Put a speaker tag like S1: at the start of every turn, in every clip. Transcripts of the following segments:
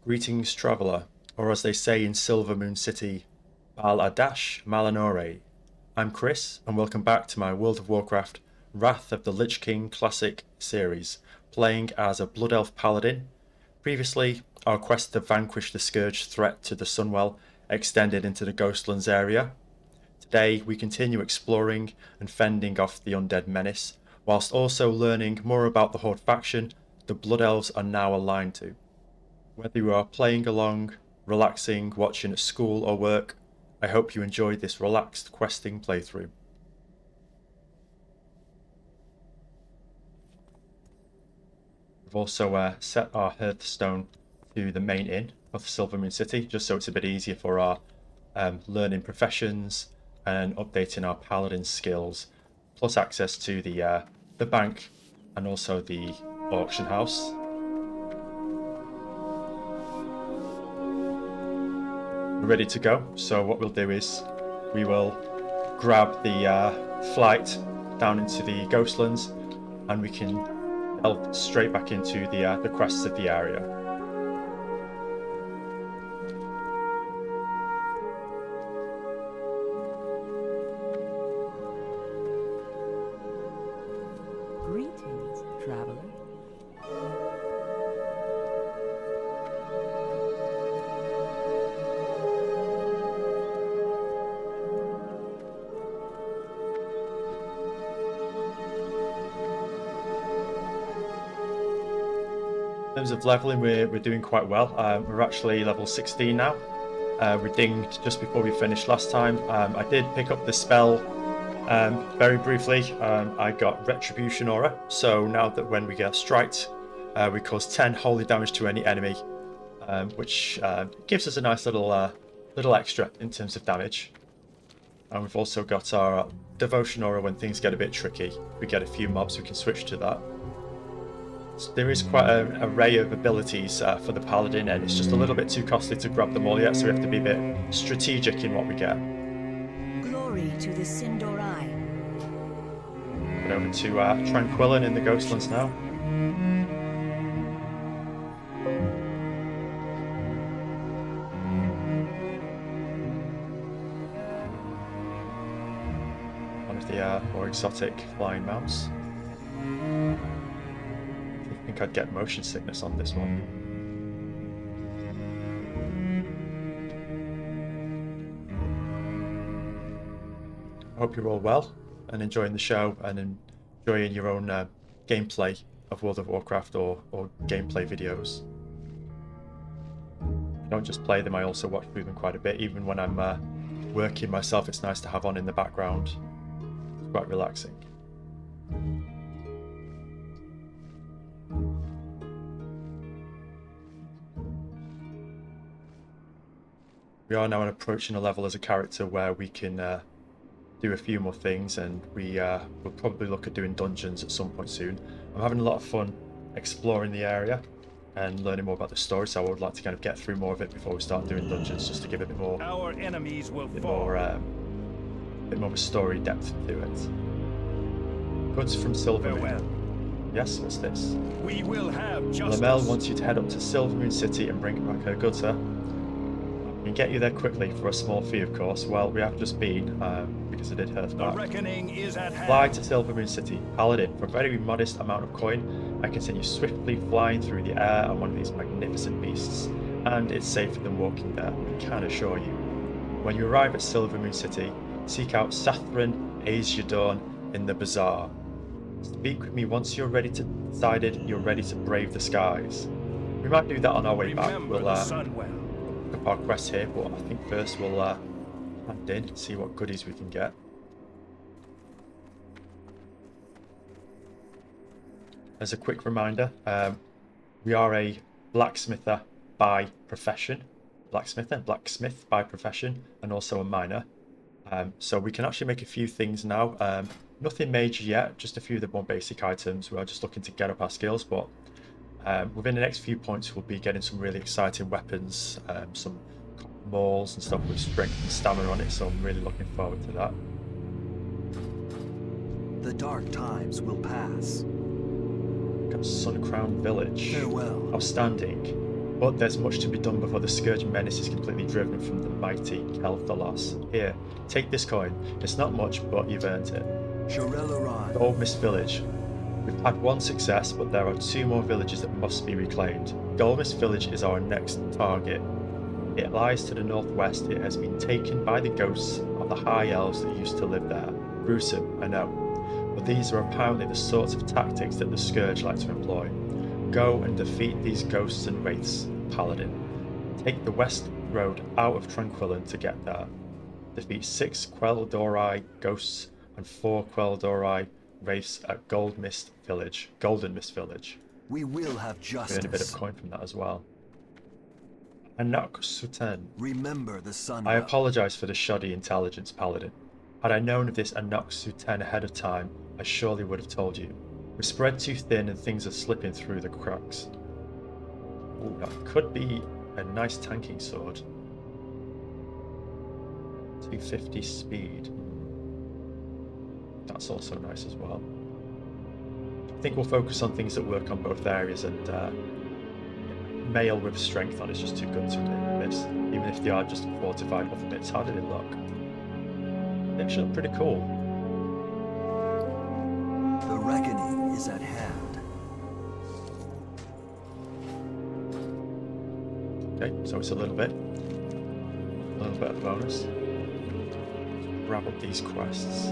S1: Greetings, traveller, or as they say in Silvermoon City, Bal Adash Malanore. I'm Chris, and welcome back to my World of Warcraft Wrath of the Lich King Classic series, playing as a Blood Elf Paladin. Previously, our quest to vanquish the Scourge threat to the Sunwell extended into the Ghostlands area. Today, we continue exploring and fending off the undead menace, whilst also learning more about the Horde faction the Blood Elves are now aligned to. Whether you are playing along, relaxing, watching at school or work, I hope you enjoyed this relaxed questing playthrough. We've also set our hearthstone to the main inn of Silvermoon City, just so it's a bit easier for our learning professions and updating our paladin skills, plus access to the bank and also the auction house. We're ready to go, so what we'll do is we will grab the flight down into the Ghostlands and we can delve straight back into the quests of the area.
S2: Greetings, traveler.
S1: In terms of leveling, we're doing quite well. We're actually level 16 now. We dinged just before we finished last time. I did pick up the spell very briefly. I got Retribution Aura, so now that when we get striked, we cause 10 holy damage to any enemy, which gives us a nice little extra in terms of damage. And we've also got our Devotion Aura when things get a bit tricky. If we get a few mobs, we can switch to that. So there is quite an array of abilities for the Paladin, and it's just a little bit too costly to grab them all yet, so we have to be a bit strategic in what we get.
S2: Glory to the Sindorai.
S1: Head over to Tranquillin in the Ghostlands now. One of the more exotic flying mounts. I think I'd get motion sickness on this one. I hope you're all well and enjoying the show and enjoying your own gameplay of World of Warcraft or gameplay videos. I don't just play them, I also watch through them quite a bit. Even when I'm working myself, it's nice to have on in the background. It's quite relaxing. We are now approaching a level as a character where we can do a few more things, and we will probably look at doing dungeons at some point soon. I'm having a lot of fun exploring the area and learning more about the story, so I would like to kind of get through more of it before we start doing dungeons, just to give a bit more,
S3: Our enemies will
S1: bit
S3: fall.
S1: more of a story depth to it. Goods from Silvermoon.
S3: Farewell.
S1: Yes, what's this?
S3: We will have justice.
S1: Lamel wants you to head up to Silvermoon City and bring back her goods, sir. We can get you there quickly for a small fee, of course. Well, we have just been, because I did hearth
S3: The
S1: back.
S3: reckoning is at hand.
S1: Fly to Silvermoon City. Paladin, for a very modest amount of coin, I can send you swiftly flying through the air on one of these magnificent beasts, and it's safer than walking there, I can assure you. When you arrive at Silvermoon City, seek out Sathrin Azeroth in the bazaar. Speak with me once you're decided you're ready to brave the skies. We might do that on our way back.
S3: Remember
S1: We'll
S3: the Sunwell.
S1: look up our quest here, but I think first we'll hand in and see what goodies we can get. As a quick reminder, we are a blacksmith by profession, and also a miner. So we can actually make a few things now. Nothing major yet, just a few of the more basic items. We are just looking to get up our skills, but within the next few points we'll be getting some really exciting weapons, some mauls and stuff with strength and stamina on it, so I'm really looking forward to that.
S4: The dark times will pass.
S1: Got Suncrown Village.
S4: Farewell.
S1: Outstanding. But there's much to be done before the Scourge menace is completely driven from the mighty Kel'Thalos. Here, take this coin. It's not much, but you've earned it. Gold Mist Village. We've had one success, but there are 2 more villages that must be reclaimed. Gold Mist Village is our next target. It lies to the northwest. It has been taken by the ghosts of the High Elves that used to live there. Gruesome, I know. But these are apparently the sorts of tactics that the Scourge like to employ. Go and defeat these ghosts and wraiths, Paladin. Take the west road out of Tranquillin to get there. Defeat 6 Quel'Dorei ghosts and 4 Quel'Dorei wraiths at Golden Mist Village.
S4: We will have justice.
S1: Earn a bit of coin from that as well. Anok Suten.
S4: Remember the sun.
S1: I apologize for the shoddy intelligence, Paladin. Had I known of this Anok Suten ahead of time, I surely would have told you. We're spread too thin and things are slipping through the cracks. Ooh, that could be a nice tanking sword. 250 speed. That's also nice as well. I think we'll focus on things that work on both areas, and mail with strength on is just too good to miss. Even if they are just fortified off bits. How did it look? They actually look pretty cool.
S4: The reckoning is at hand.
S1: Okay, so it's a little bit of bonus. Wrap up these quests.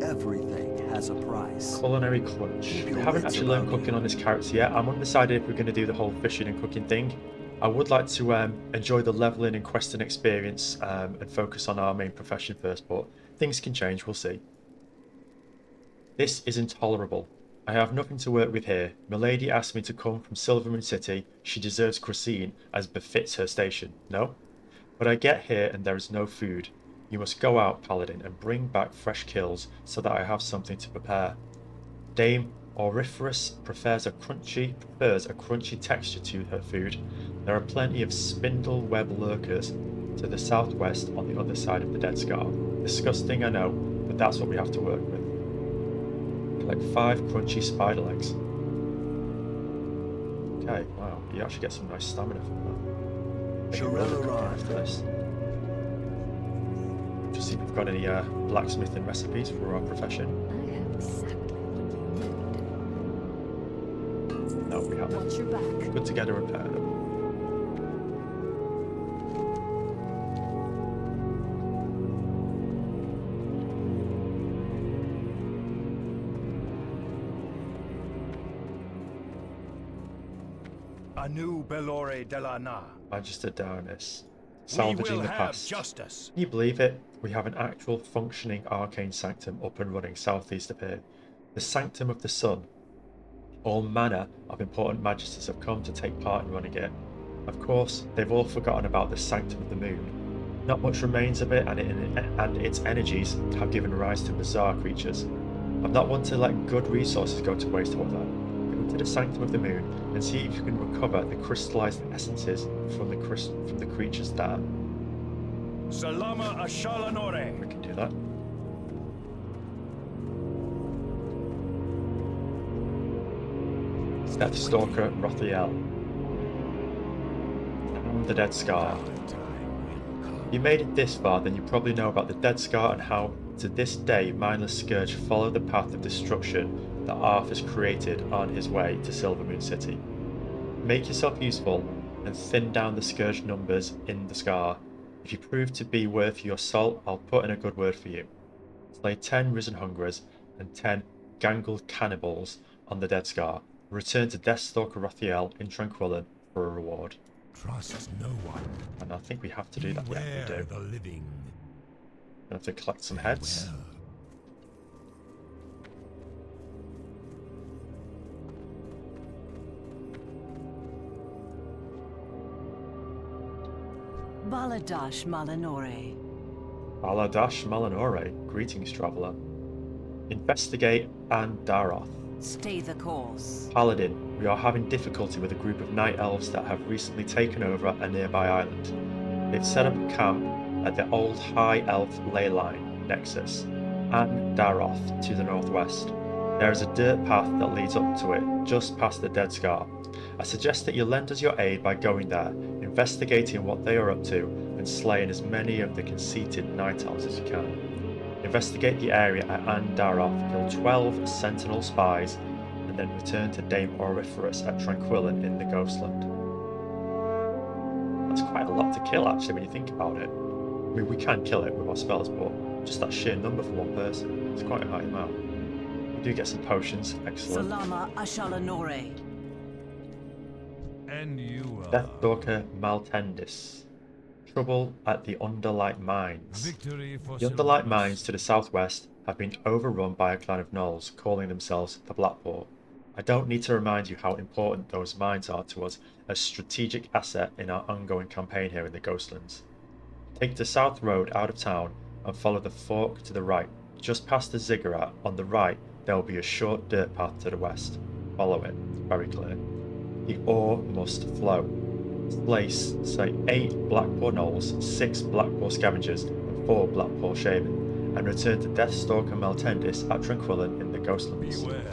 S4: Everything has a price.
S1: Culinary clutch. We haven't actually learned cooking on this character yet. I'm undecided if we're going to do the whole fishing and cooking thing. I would like to enjoy the leveling and questing experience and focus on our main profession first, but things can change, we'll see. This is intolerable. I have nothing to work with here. Milady asked me to come from Silvermoon City. She deserves cuisine as befits her station. No? But I get here and there is no food. You must go out, Paladin, and bring back fresh kills so that I have something to prepare. Dame Auriferous prefers a crunchy texture to her food. There are plenty of spindle web lurkers to the southwest on the other side of the Dead Scar. Disgusting, I know, but that's what we have to work with. Collect 5 crunchy spider legs. Okay, wow, you actually get some nice stamina from that. After this. Just see if we've got any blacksmithing recipes for our profession.
S2: I have exactly what you need.
S1: No, we haven't.
S2: Watch your back.
S1: Good to get a repair though.
S3: Anu Belore Delana.
S1: Magister Darnis. Salvaging the past.
S3: Justice.
S1: Can you believe it? We have an actual functioning arcane sanctum up and running southeast of here. The Sanctum of the Sun. All manner of important magisters have come to take part in running it. Of course, they've all forgotten about the Sanctum of the Moon. Not much remains of it, and its energies have given rise to bizarre creatures. I'm not one to let good resources go to waste, however. Go to the Sanctum of the Moon and see if you can recover the crystallized essences from the creatures there.
S3: Salama Ashalanore.
S1: We can do that. Deathstalker Rothiel. The Dead Scar. If you made it this far, then you probably know about the Dead Scar and how, to this day, mindless Scourge follow the path of destruction that Arthur's created on his way to Silvermoon City. Make yourself useful and thin down the Scourge numbers in the Scar. If you prove to be worth your salt, I'll put in a good word for you. Slay 10 Risen Hungerers and 10 Gangled Cannibals on the Dead Scar. Return to Deathstalker Rothiel in Tranquillin for a reward.
S5: Trust no one.
S1: And I think we have to do that. Yeah, we do.
S5: The living.
S1: We have to collect some heads.
S2: Baladash Malanore.
S1: Baladash Malanore. Greetings, traveller. Investigate Andaroth.
S2: Stay the course.
S1: Paladin, we are having difficulty with a group of night elves that have recently taken over a nearby island. They've set up a camp at the old High Elf ley line nexus, and Daroth to the northwest. There is a dirt path that leads up to it, just past the Dead Scar. I suggest that you lend us your aid by going there, investigating what they are up to, and slaying as many of the conceited Night Elves as you can. Investigate the area at Daroth, kill 12 Sentinel spies, and then return to Dame Auriferous at Tranquillin in the Ghostland. That's quite a lot to kill, actually, when you think about it. I mean, we can kill it with our spells, but just that sheer number for one person, it's quite a high amount. We do get some potions, excellent.
S2: Salama Ashalanore.
S5: And you are.
S1: Deathstalker Maltendis. Trouble at the Underlight Mines.
S5: Victory for
S1: The Underlight
S5: Silverus.
S1: Mines to the southwest have been overrun by a clan of gnolls calling themselves the Blackport. I don't need to remind you how important those mines are to us as strategic asset in our ongoing campaign here in the Ghostlands. Take the south road out of town and follow the fork to the right. Just past the ziggurat on the right there will be a short dirt path to the west. Follow it, very clear. The ore must flow. Slay 8 Blackpool gnolls, 6 Blackpool scavengers, and 4 Blackpool shaman, and return to Deathstalker Maltendis at Tranquillin in the Ghostlands.
S5: Beware.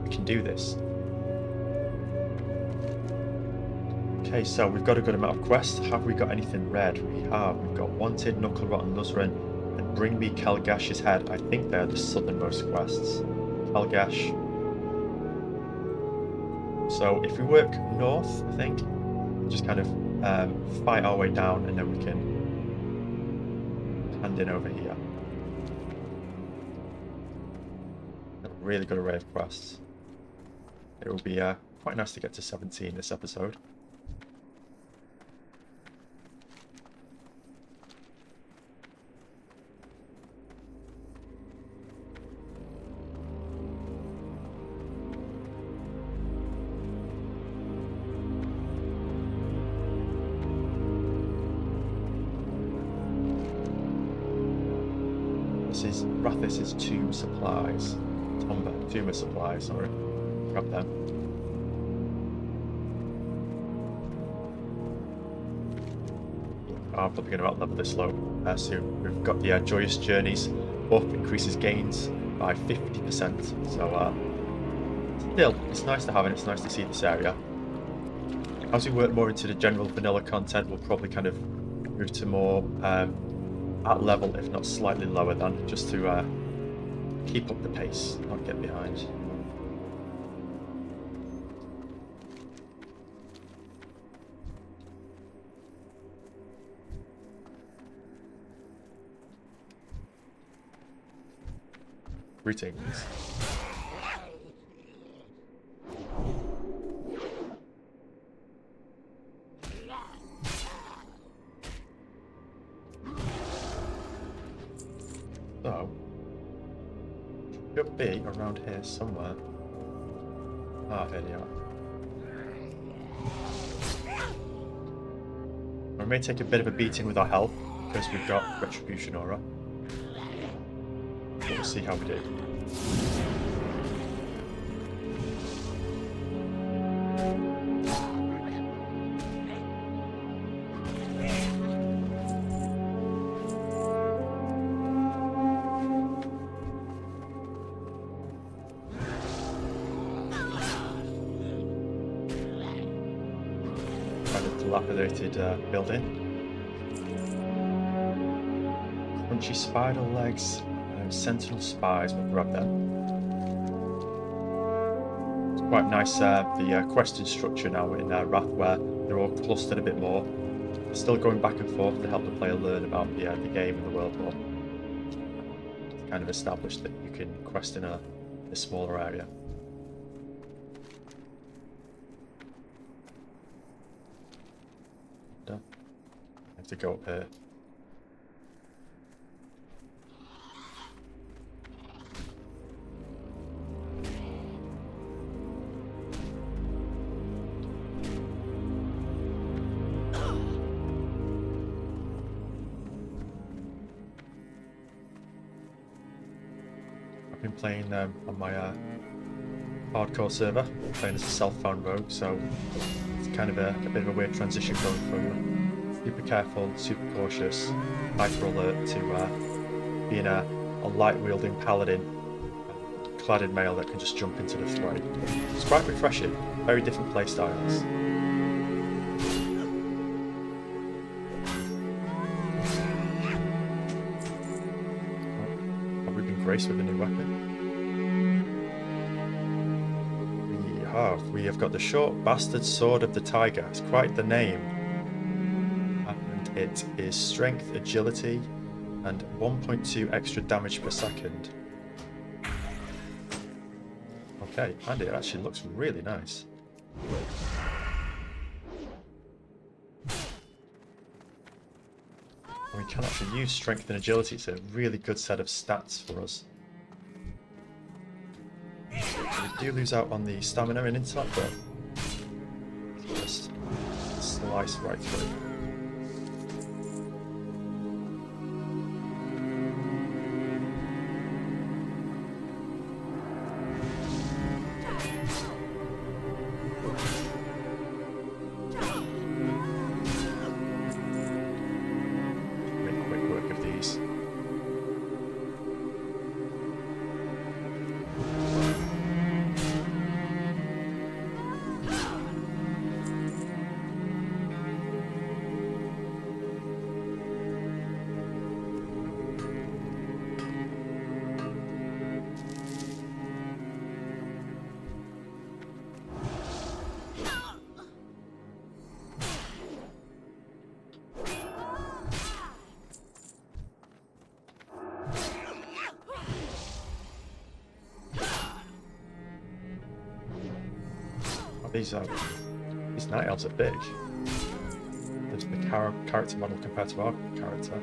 S1: We can do this. Okay, so we've got a good amount of quests. Have we got anything red? We have. We've got Wanted, Knucklerot and Northrend, and Bring Me Kelgash's Head. I think they're the southernmost quests. Kelgash. So if we work north, I think, just kind of fight our way down, and then we can hand in over here. A really good array of quests. It will be quite nice to get to 17 this episode. This is Tomb Supplies. Tomb Supplies, sorry. Grab them. I'm probably going to outlevel this slope soon. We've got the Joyous Journeys buff, increases gains by 50%. So, still, it's nice to have and it's nice to see this area. As we work more into the general vanilla content, we'll probably kind of move to more at level, if not slightly lower than, just to keep up the pace, not get behind. Greetings. So, should be around here somewhere. Ah, here they are. We may take a bit of a beating with our health because we've got Retribution Aura. But we'll see how we do. Dilapidated building. Crunchy spider legs, sentinel spies, we'll grab them. It's quite nice, the question structure now in Wrath, where they're all clustered a bit more. They're still going back and forth to help the player learn about the game and the world more. It's kind of established that you can quest in a smaller area. I have to go up here. I've been playing on my hardcore server, playing as a self-found rogue, so it's kind of a bit of a weird transition going through. super careful, super cautious, hyper alert to being a light wielding paladin, clad in mail that can just jump into the fray. It's quite refreshing. Very different play styles. Have we been graced with a new weapon? We have got the short bastard sword of the tiger. It's quite the name. And it is strength, agility, and 1.2 extra damage per second. Okay, and it actually looks really nice. And we can actually use strength and agility. It's a really good set of stats for us. We do lose out on the stamina and intellect, but just slice right through. Make quick work of these. These night elves are big. There's the character model compared to our character.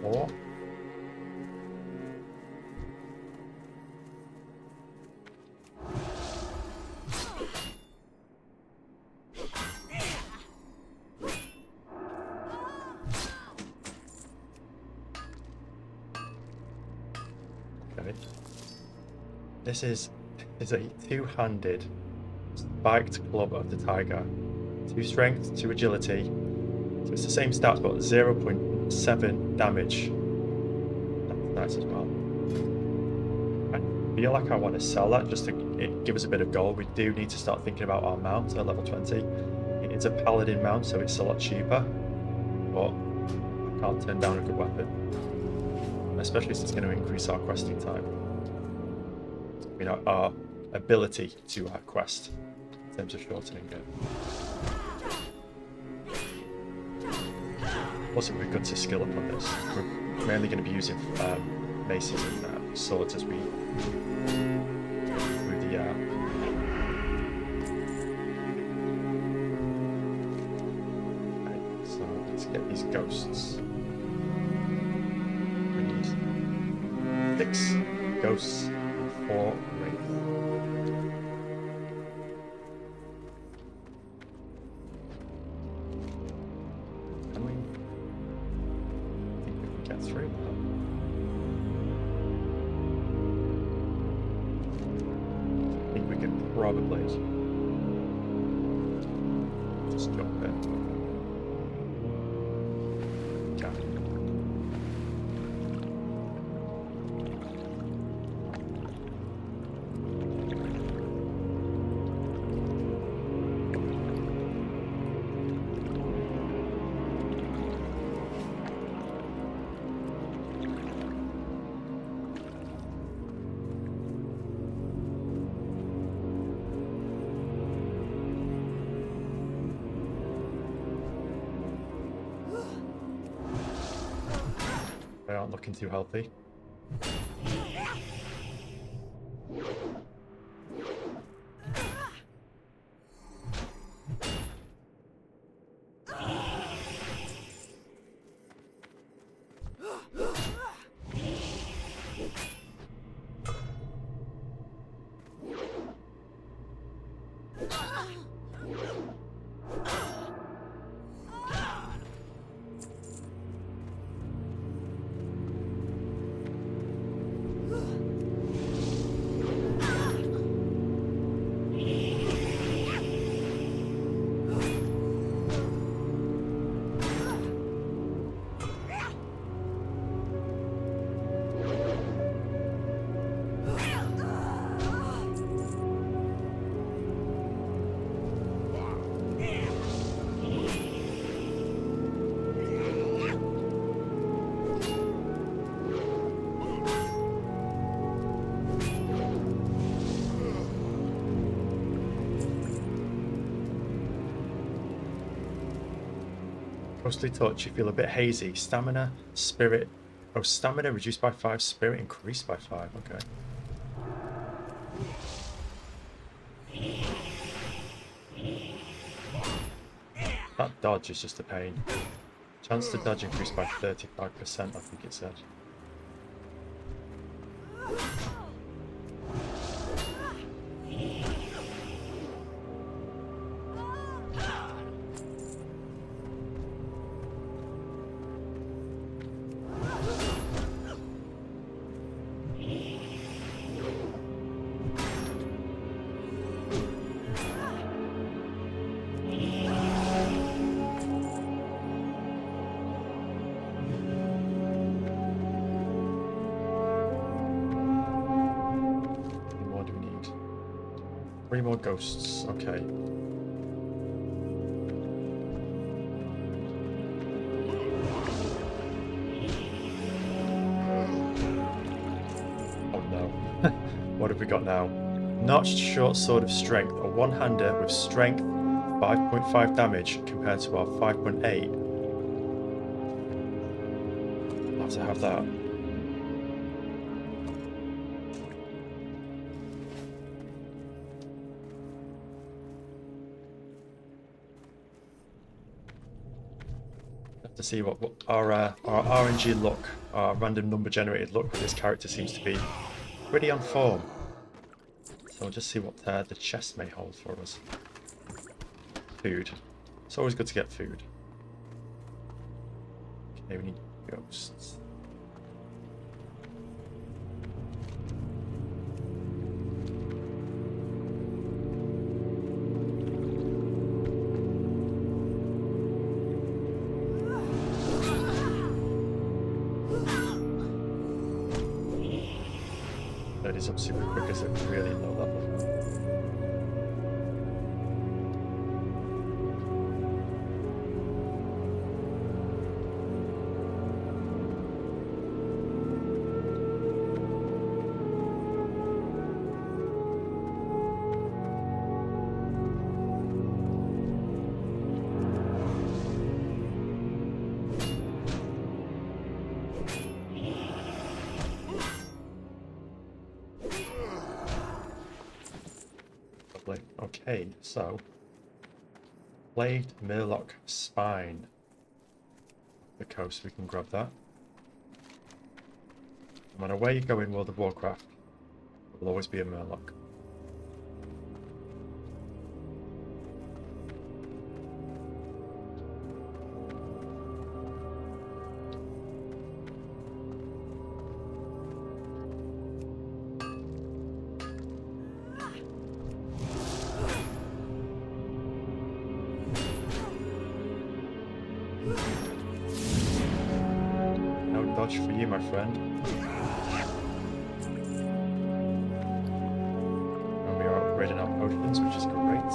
S1: Or okay. This is a two-handed spiked club of the tiger. 2 strength, 2 agility. So it's the same stats but 0.7 damage. That's nice as well. I feel like I want to sell that just to give us a bit of gold. We do need to start thinking about our mount at level 20. It is a paladin mount, so it's a lot cheaper. But I can't turn down a good weapon. Especially since it's going to increase our questing time. I mean, our ability to quest in terms of shortening it. Also, we're good to skill up on this. We're mainly going to be using maces and swords as we through the okay, so let's get these ghosts. We need 6 ghosts and 4 wraiths. Through that. I think we could probably just jump in. Okay. They aren't looking too healthy. Ghostly touch, you feel a bit hazy. Stamina, spirit. Oh, stamina reduced by 5, spirit increased by 5. Okay. That dodge is just a pain. Chance to dodge increased by 35%, I think it said. Three more ghosts, okay. Oh no. What have we got now? Notched short sword of strength, a one-hander with strength 5.5 damage compared to our 5.8. I'll have to have that. To see what our RNG luck, our random number generated luck with this character seems to be pretty on form. So we'll just see what the chest may hold for us. Food. It's always good to get food. Okay, we need ghosts. That is up super quick as a really low level. Okay, so Plagued Murloc Spine. The coast, we can grab that. No matter where you go in World of Warcraft, there will always be a Murloc. No dodge for you, my friend. And we are upgrading our potions, which is great.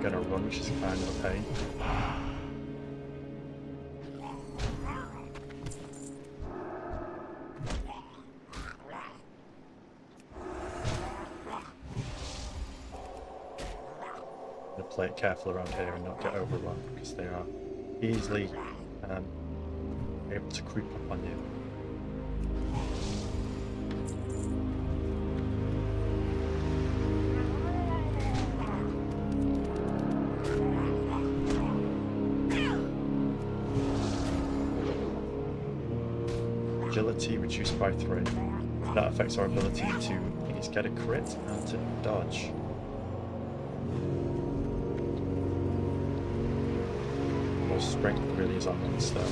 S1: Going to run, which is kind of a pain. I'm going to play it careful around here and not get overrun because they are easily able to creep up on you. Agility reduced by 3. That affects our ability to, I think it's get a crit and to dodge. Well, strength really is our monster.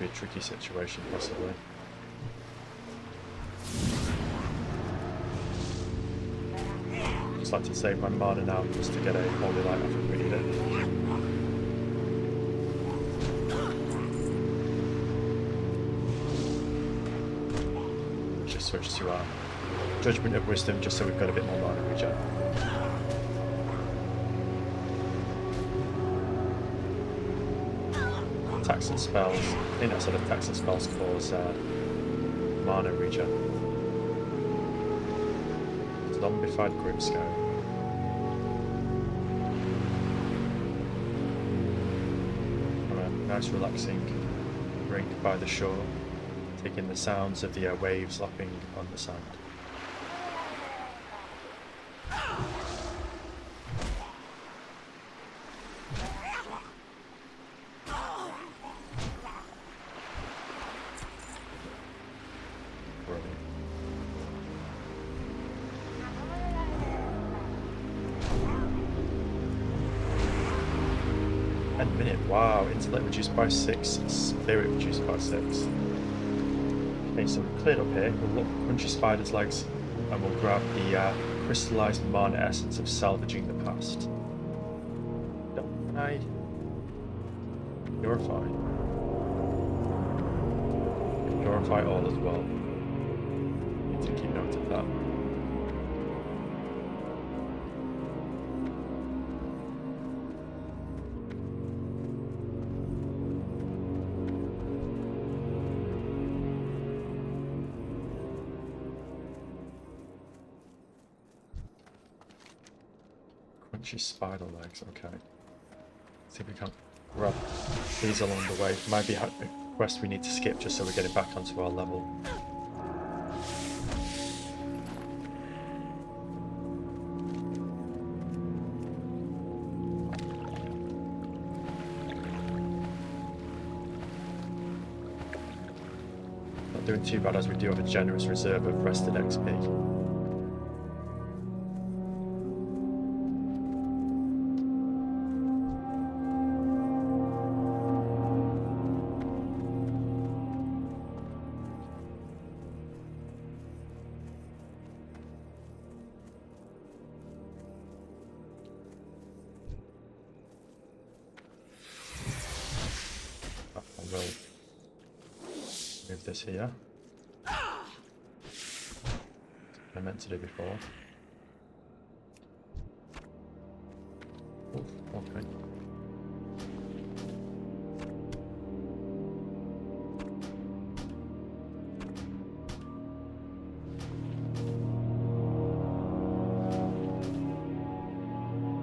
S1: be a tricky situation, possibly. Just like to save my mana now, just to get a holy light if we need it. Just switch to our Judgment of Wisdom, just so we've got a bit more mana regen. Attacks and spells. I think that's what attacks and spells cause mana regen. Zombified Grimscale. On a nice relaxing drink by the shore, taking the sounds of the waves lapping on the sand. Wow, intellect reduced by 6, spirit reduced by 6. Okay, so we've cleared up here. We'll look Crunchy Spider's legs and we'll grab the crystallized mana essence of salvaging the past. Don't I purify? Purify all as well. Need to keep note of that. Spider legs, okay. See if we can grab these along the way. Might be a quest we need to skip just so we're getting back onto our level. Not doing too bad as we do have a generous reserve of rested XP. Move this here. I meant to do before. Oof, okay.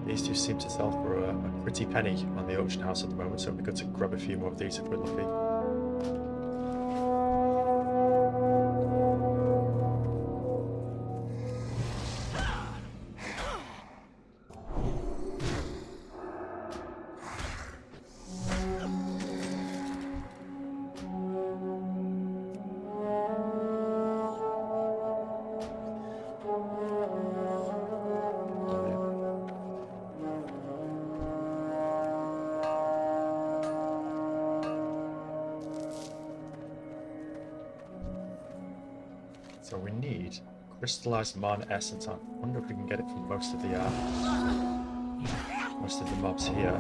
S1: These two seem to sell for a pretty penny on the auction house at the moment, so it'd be good to grab a few more of these if we're lucky. So we need crystallized mana essence. I wonder if we can get it from most of the mobs here.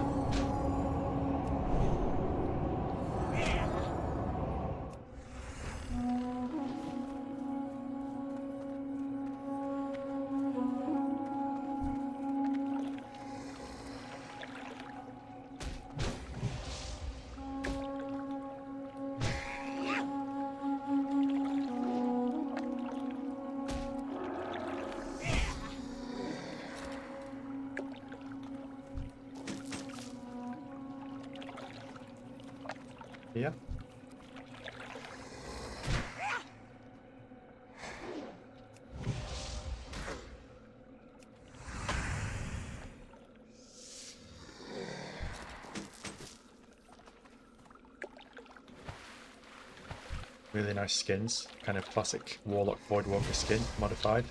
S1: Here. Really nice skins, kind of classic Warlock Voidwalker skin, modified.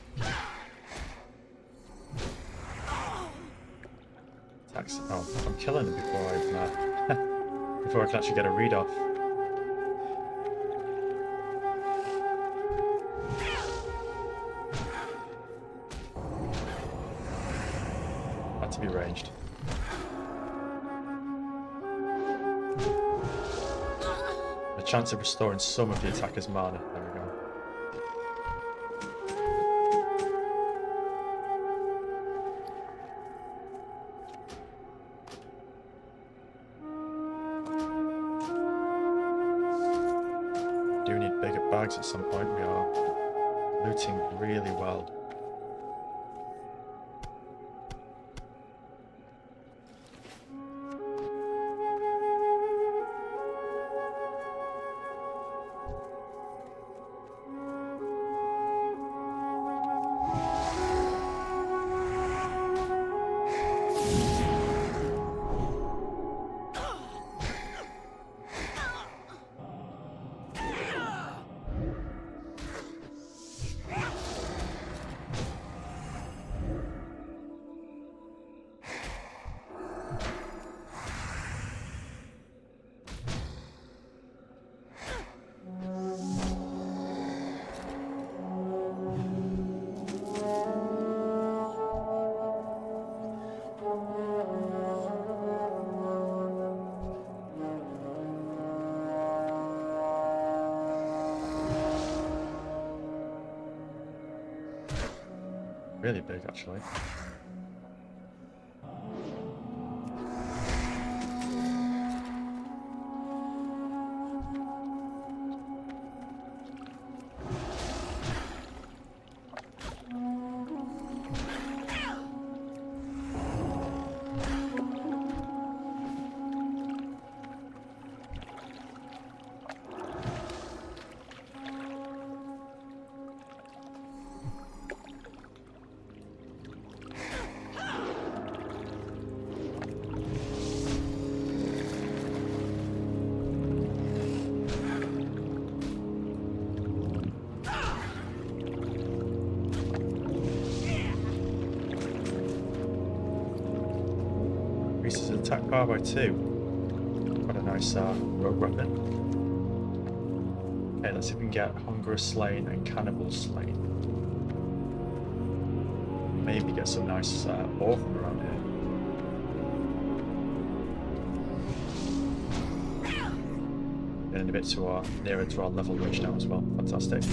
S1: Attacks. Oh, I'm killing them before I can actually get a read off. to be ranged. A chance of restoring some of the attacker's mana. There we go. Do need bigger bags at some point. We are looting really well. Really big, actually. Increases attack power by 2. Quite a nice rogue weapon. Okay, let's see if we can get Hungerer Slain and Cannibal Slain. Maybe get some nice ore from around here. Getting a bit nearer to our level reach now as well. Fantastic.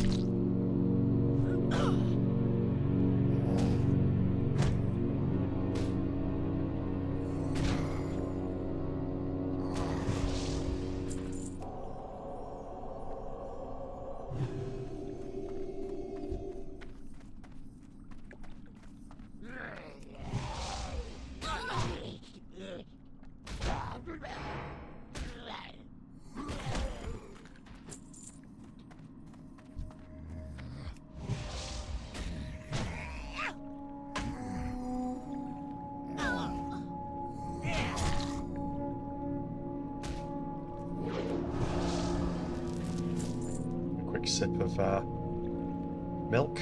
S1: Sip of milk.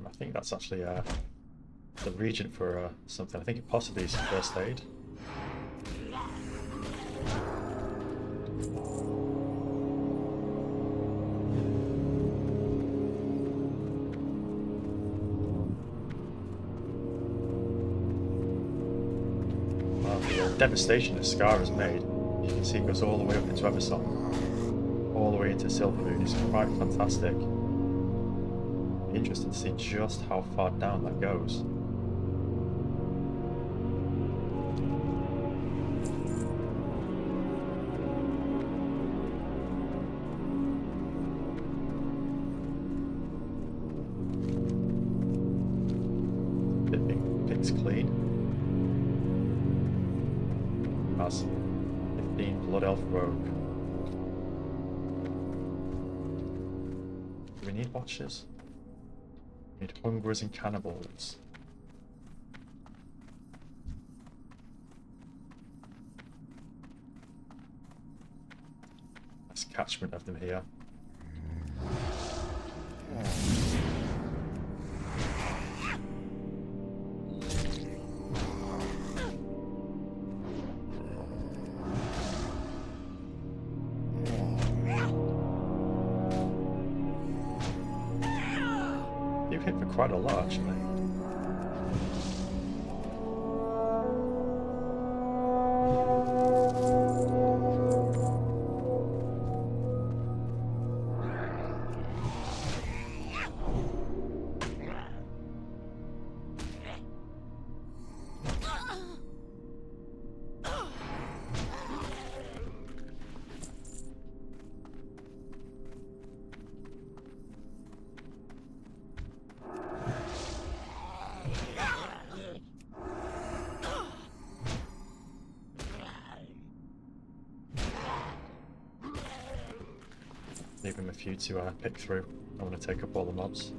S1: I think that's actually the regent for something. I think it possibly is first aid. Wow, the devastation that Scar has made. You can see it goes all the way up into Eversong, all the way into Silvermoon. It's quite fantastic. Interesting to see just how far down that goes. Picked clean. That's 15 Blood Elf Rogue. Do we need watches? Need hungerers and cannibals. Nice catchment of them here. You hit for quite a lot, actually. Leave him a few to pick through. I want to take up all the mobs.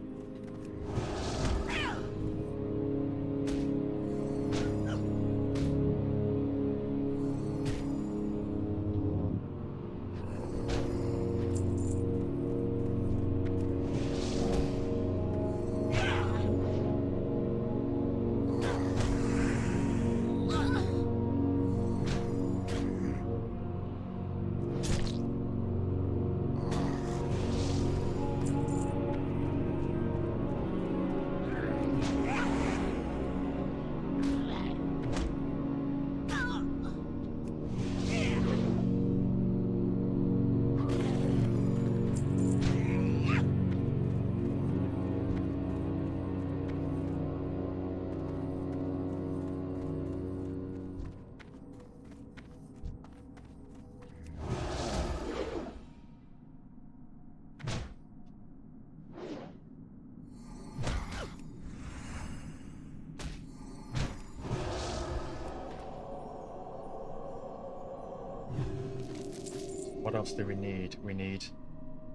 S1: What else do we need? We need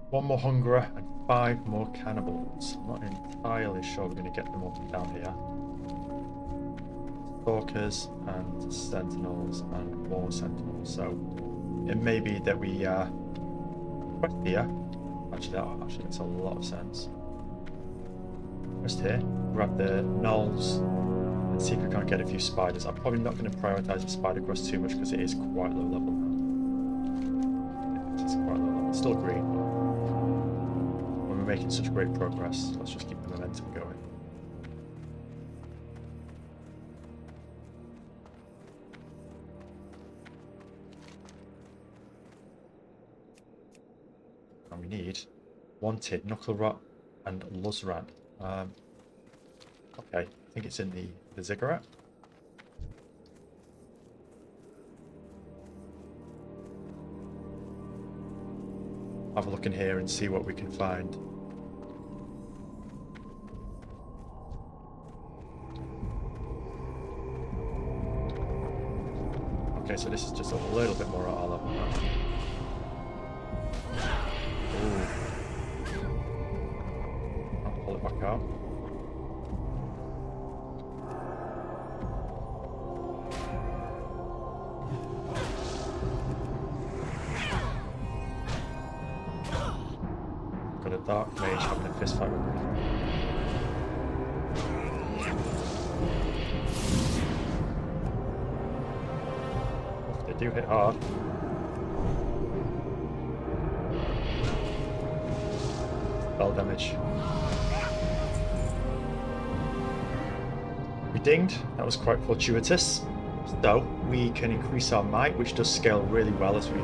S1: 1 more hungerer and 5 more cannibals. I'm not entirely sure we're going to get them all down here. Stalkers and sentinels and more sentinels. So it may be that we quest here. Actually, that makes a lot of sense. Quest here, grab the gnolls and see if we can't get a few spiders. I'm probably not going to prioritize the spider quest too much because it is quite low level now. It's quite low level. It's still green, but when we're making such great progress, let's just keep the momentum going. And we need wanted knuckle rot and luzran. Okay, I think it's in the ziggurat. Have a look in here and see what we can find. Okay, so this is just a little bit more at our level now. Ooh. I'll pull it back out. Got a dark mage having a fist fight with me. Oof, they do hit hard. Spell damage. We dinged. That was quite fortuitous. So we can increase our might, which does scale really well as we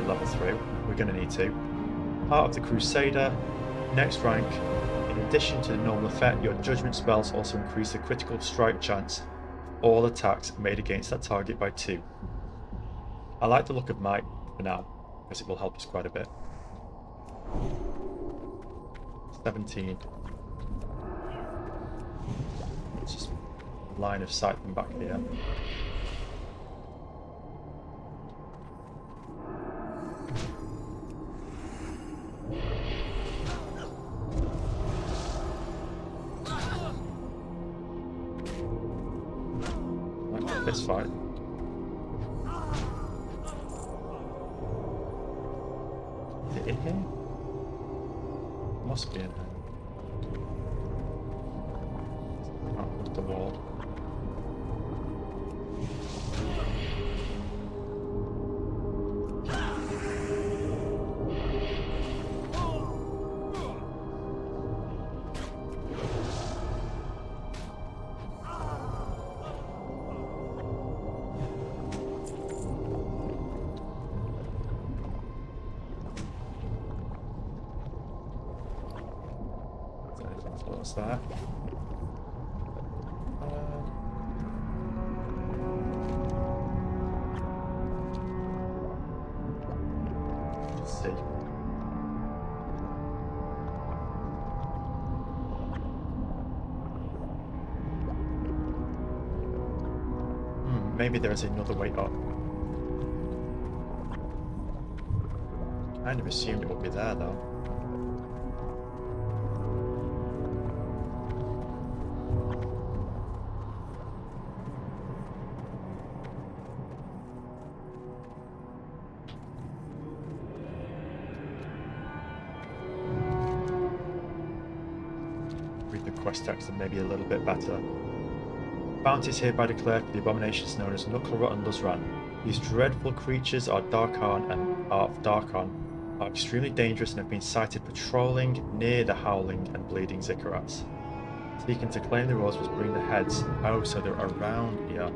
S1: level through. We're going to need to. Part of the Crusader. Next rank. In addition to the normal effect, your judgment spells also increase the critical strike chance of all attacks made against that target by 2. I like the look of might for now, because it will help us quite a bit. 17. Let's just line of sight them back here. this fight. Is it in here? Must be in here. Can't put the wall. What's there? Let's see. Maybe there's another way up. Kind of assumed it would be there though. Quest text and maybe a little bit better. Bounties hereby declared for the abominations known as Knucklerot and Luzran. These dreadful creatures are Darkon and of Darkon are extremely dangerous and have been sighted patrolling near the Howling and Bleeding Zikkurats. Seeking to claim the roles was bring the heads. Oh, so they're around here.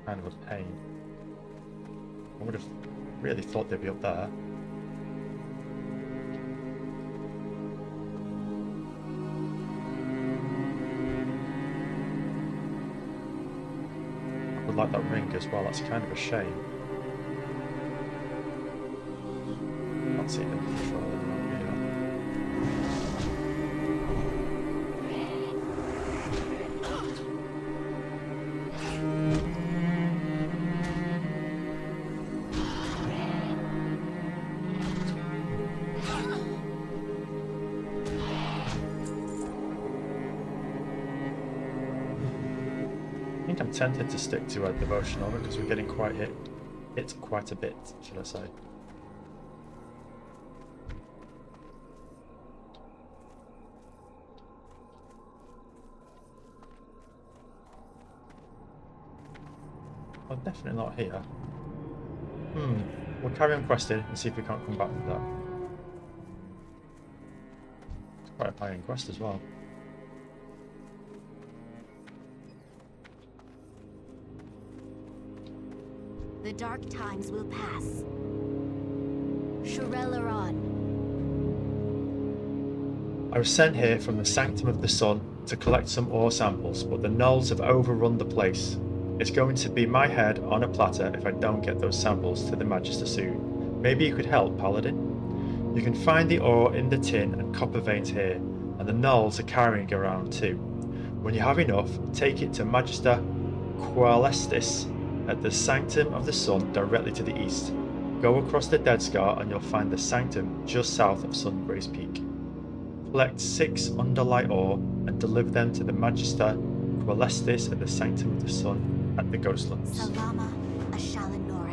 S1: Kind of a pain. I would have really thought they'd be up there. I would like that ring as well, that's kind of a shame. Can't see them controlling around here. I think I'm tempted to stick to a devotion over because we're getting quite hit quite a bit, should I say. Oh, definitely not here. We'll carry on questing and see if we can't come back to that. It's quite a high-end quest as well.
S6: The dark times will pass. Shurelaron.
S1: I was sent here from the Sanctum of the Sun to collect some ore samples, but the gnolls have overrun the place. It's going to be my head on a platter if I don't get those samples to the Magister soon. Maybe you could help, Paladin? You can find the ore in the tin and copper veins here, and the gnolls are carrying around too. When you have enough, take it to Magister Qualestis at the Sanctum of the Sun directly to the east. Go across the Dead Scar and you'll find the Sanctum just south of Sungrace Peak. Collect 6 underlight ore and deliver them to the Magister Qualestis at the Sanctum of the Sun at the Ghostlands.
S6: Salama Ashalanore.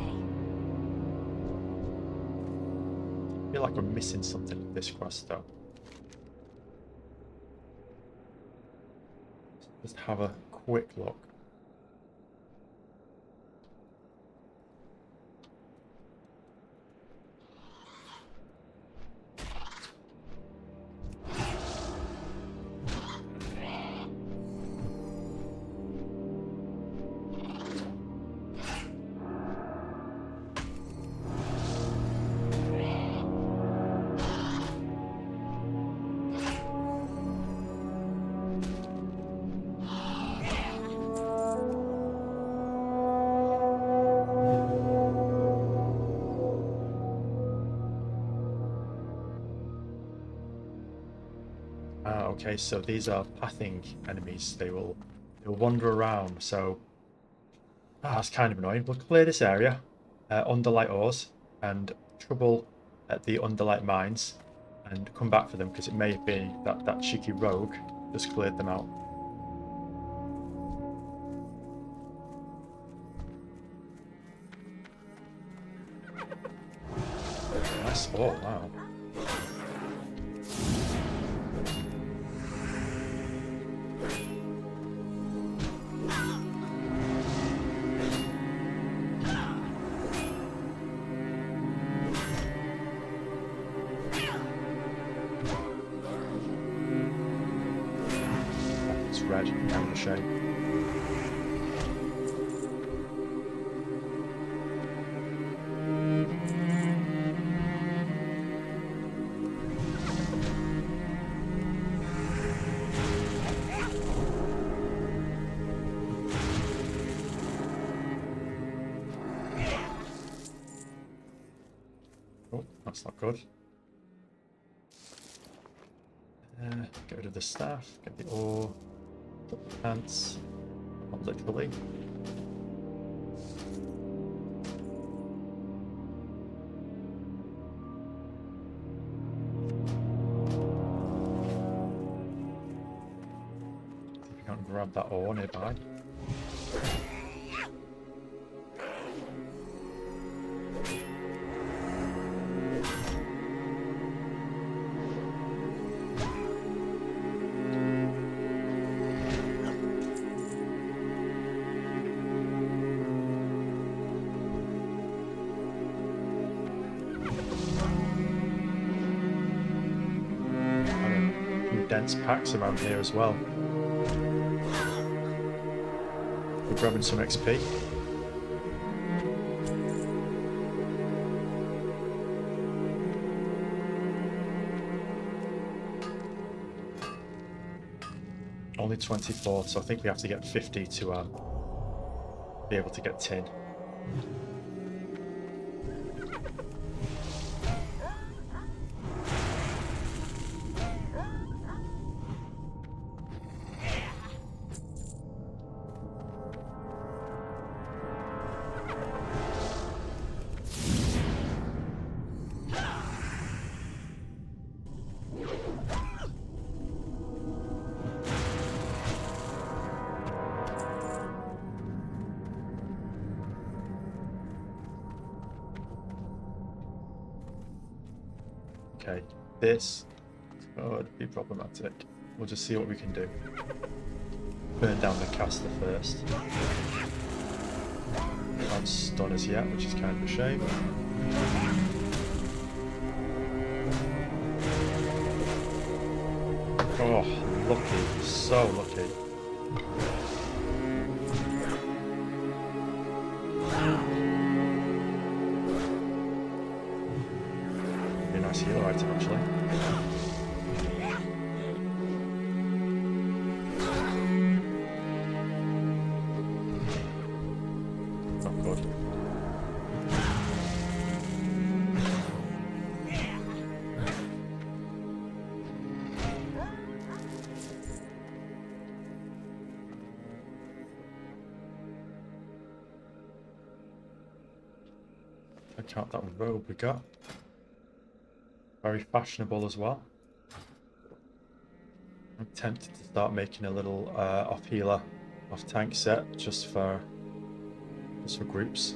S1: I feel like we're missing something with this quest though. Just have a quick look. Okay, so these are pathing enemies. They will wander around. So that's kind of annoying. We'll clear this area, underlight ores, and trouble at the underlight mines. and come back for them, because it may be that that cheeky rogue just cleared them out. Nice. Oh, wow. It's red, kind of a shame. Oh, that's not good. Get rid of the staff, get the ore, put the pants, not literally. See if we can't grab that ore nearby. Dense packs around here as well. We're grabbing some XP. Only 24, so I think we have to get 50 to be able to get tin. Okay, this could be problematic. We'll just see what we can do. Burn down the caster first. Can't stun us yet, which is kind of a shame. Oh, lucky, so lucky. Nice healer item, actually. Not good. Check out that robe we got. Very fashionable as well. I'm tempted to start making a little off healer, off tank set just for groups.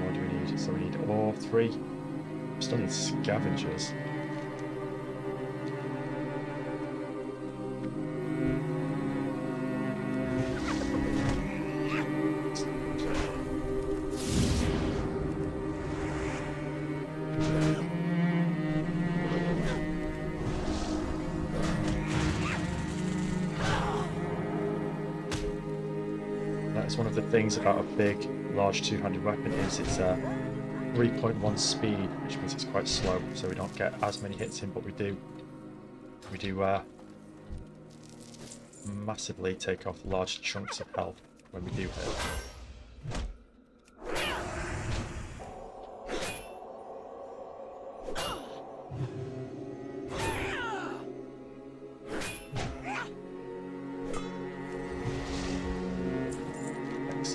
S1: What do we need? So we need ore 3. Still need scavengers. One of the things about a big, large two-handed weapon is it's a 3.1 speed, which means it's quite slow, so we don't get as many hits in, but we do massively take off large chunks of health when we do hit.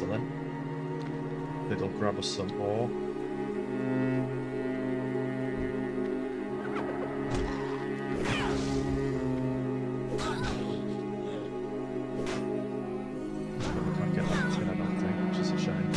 S1: Excellent. It'll grab us some ore. We can't get that tin, I don't think, which is a shame.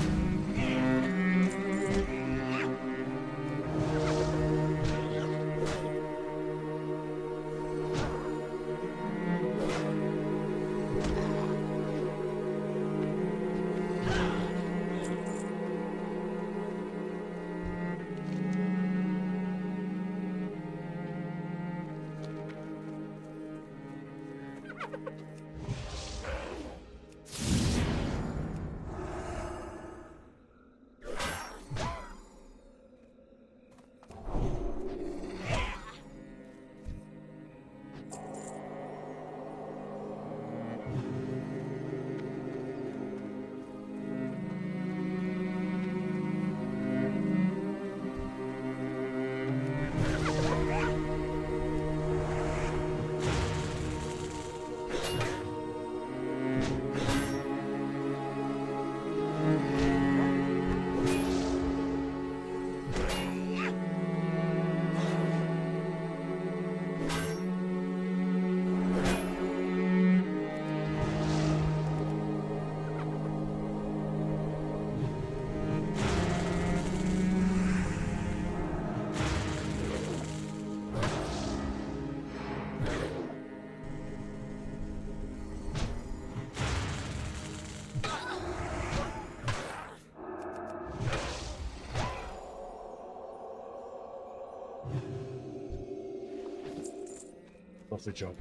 S1: Lovely job.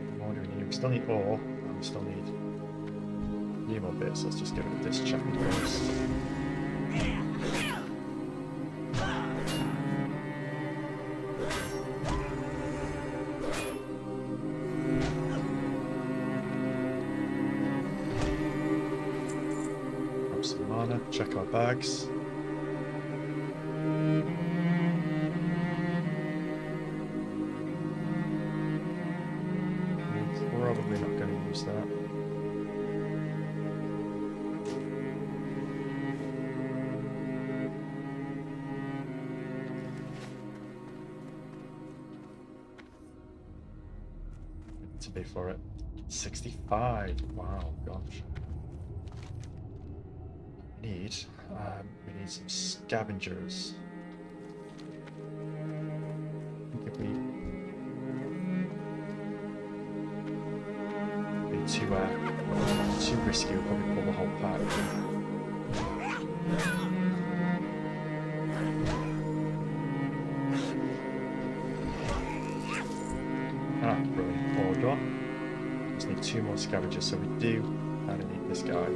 S1: What more do we need? We still need ore, and we still need a few more bits. Let's just get rid of this chappy first. Grab some mana, check our bags. Probably not going to use that. To be for it. 65. Wow, gosh. We need some scavengers. I think if we too risky, we'll probably pull the whole pack. Ah, brilliant. Order. Just need 2 more scavengers, so we do kind of need this guy.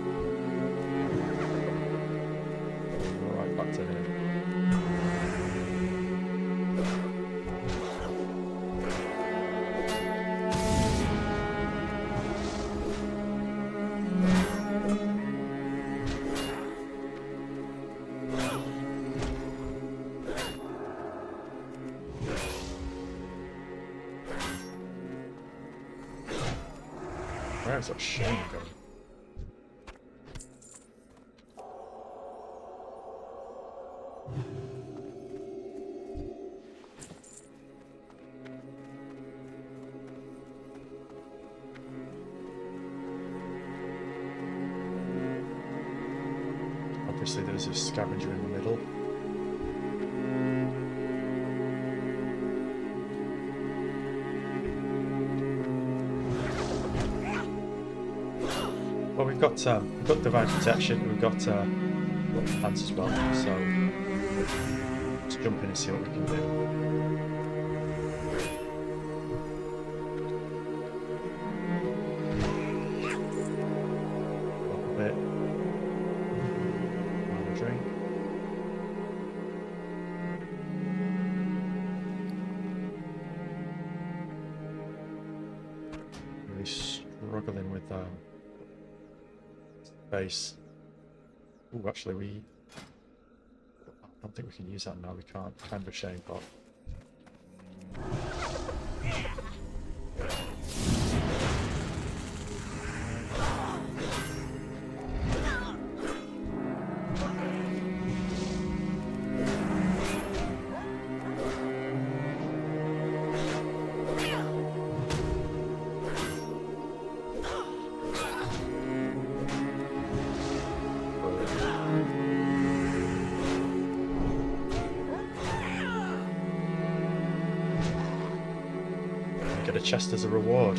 S1: Right back to him. Where's that shame going? Obviously there's a scavenger in the middle. Well, we've got divine protection. We've got plants as well. So let's jump in and see what we can do. A little bit. Mana drink. Really struggling with base. Oh, actually, I don't think we can use that now. We can't. Kind of a shame, but get a chest as a reward.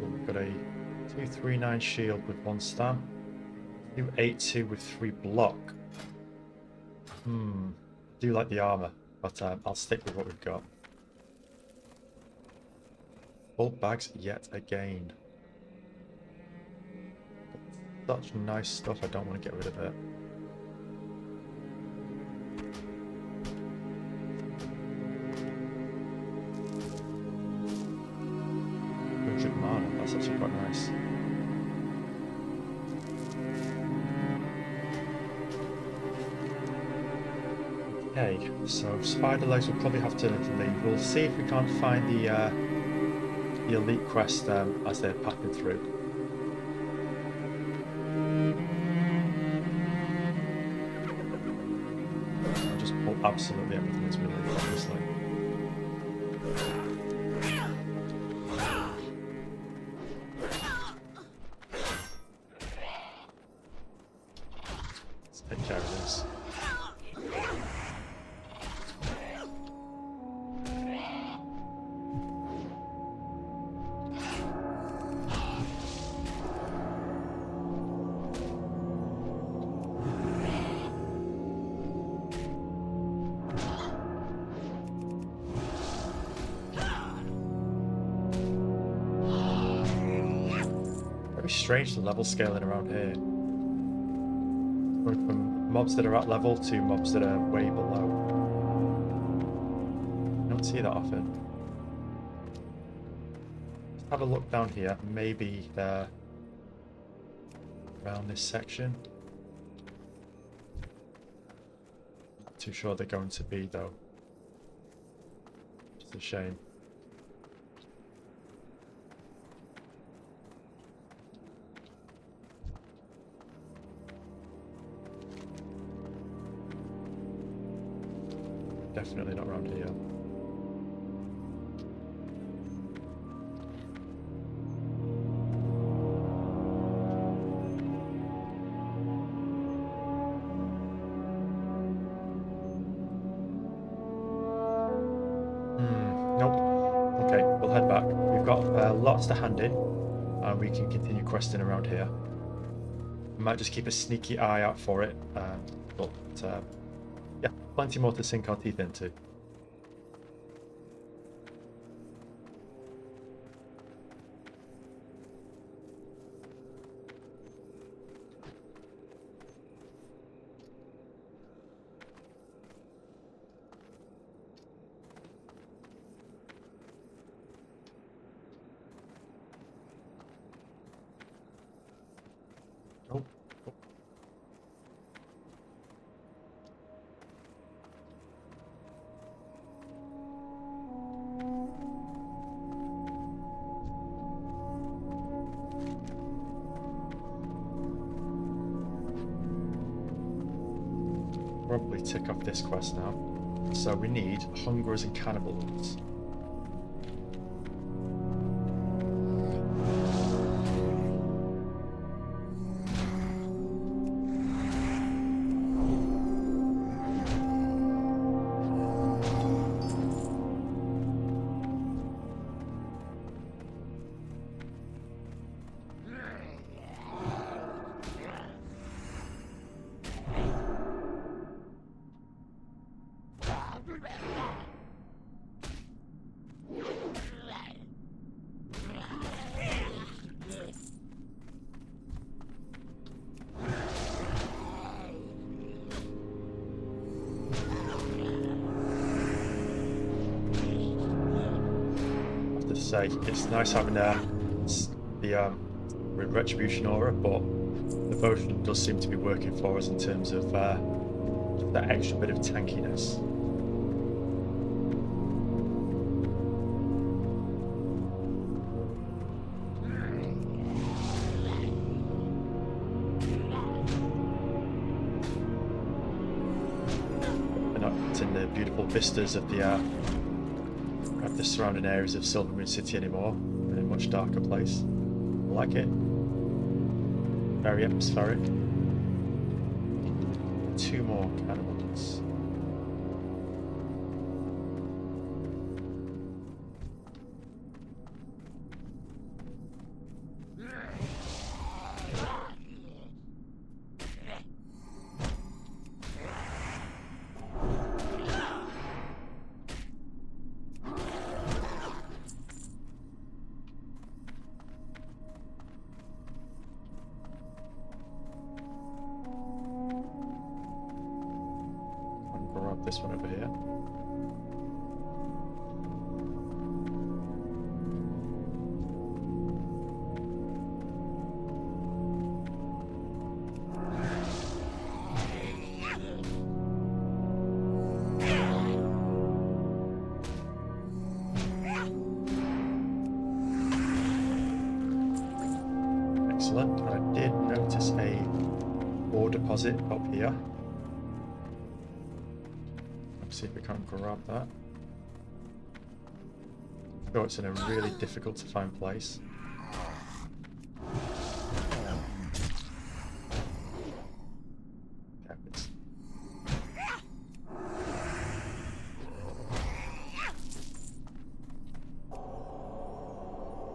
S1: We've got a 239 shield with 1 stam. 282 with 3 block. I do like the armor, but I'll stick with what we've got. Bulk bags yet again. Such nice stuff, I don't want to get rid of it. Mana, that's actually quite nice. Okay, so spider legs will probably have to leave. We'll see if we can't find the elite quest as they're passing through. I'll just pull absolutely everything that's really obviously. Let's take care of this. Strange the level scaling around here. Going from mobs that are at level to mobs that are way below. I don't see that often. Let's have a look down here. Maybe they're around this section. Not too sure they're going to be though. It's a shame. Definitely not around here. Nope. Okay, we'll head back. We've got lots to hand in, and we can continue questing around here. We might just keep a sneaky eye out for it, but yeah, plenty more to sink our teeth into. Oh. Probably tick off this quest now. So we need Hungerers and Cannibals. Say it's nice having the retribution aura, but the potion does seem to be working for us in terms of that extra bit of tankiness. We're not in the beautiful vistas of the surrounding areas of Silvermoon City anymore. We're in a much darker place. like it. Very atmospheric. 2 more cannibals. Grab this one over here. Excellent. I did notice a ore deposit up here. See if we can't grab that. Oh, it's in a really difficult to find place. Yeah,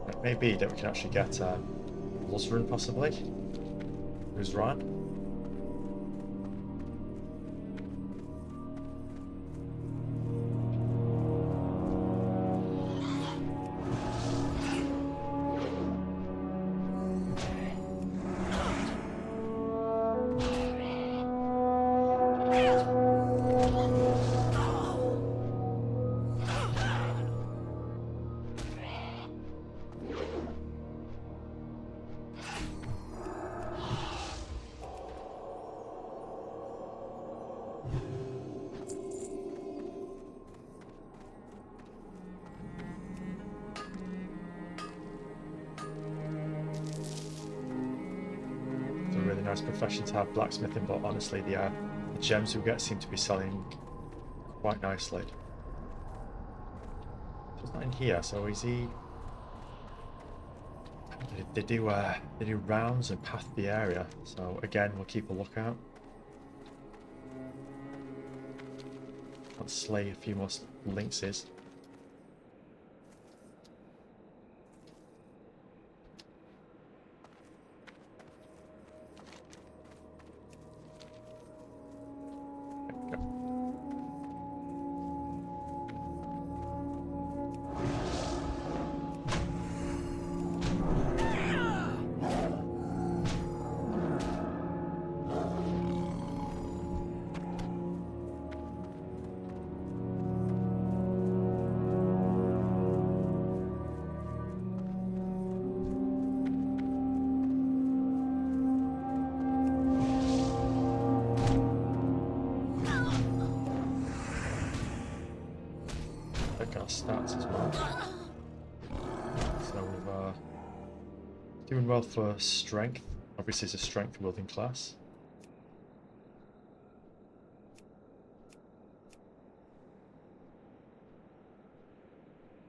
S1: it may be that we can actually get Northrend possibly. Who's right? Nice profession to have blacksmithing, but honestly the gems we get seem to be selling quite nicely. It's not in here, so is he? They do rounds and path the area, so again we'll keep a lookout. Let's slay a few more lynxes. Our stats as well. So we're doing well for strength. Obviously, it's a strength wielding class.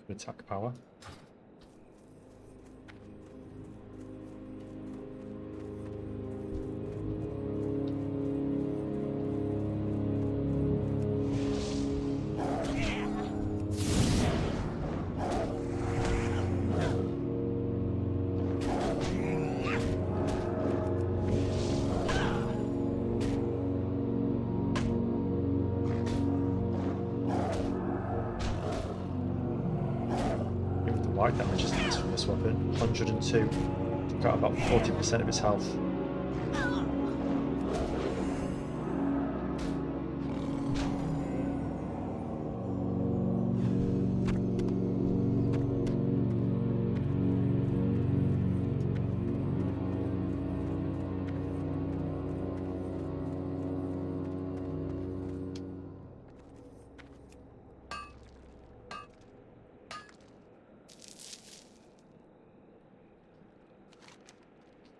S1: Good attack power. Wide damage is from this weapon. 102. Got about 40% of his health.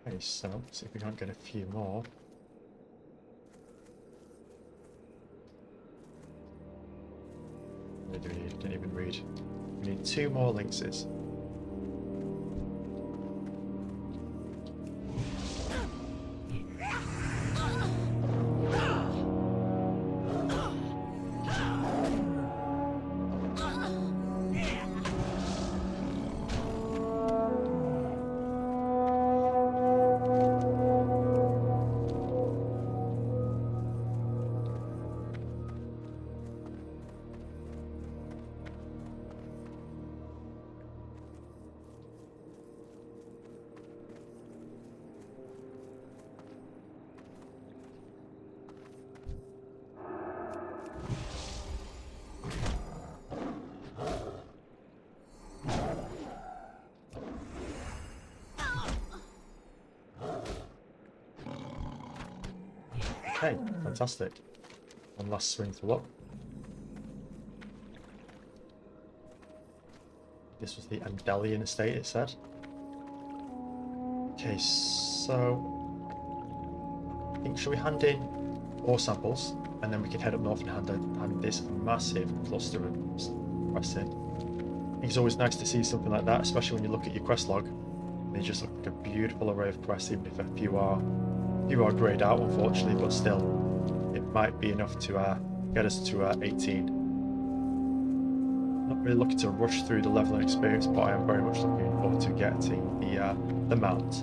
S1: Okay, so see if we can't get a few more. What do we need? Didn't even read. We need 2 more lynxes. Okay, fantastic. One last swing to look. This was the Andalian estate, it said. Okay, so I think shall we hand in ore samples, and then we can head up north and hand this massive cluster of quests in. I think it's always nice to see something like that, especially when you look at your quest log. They just look like a beautiful array of quests, even if a few are greyed out, unfortunately, but still, it might be enough to get us to 18. Not really looking to rush through the level and experience, but I am very much looking forward to getting the mount.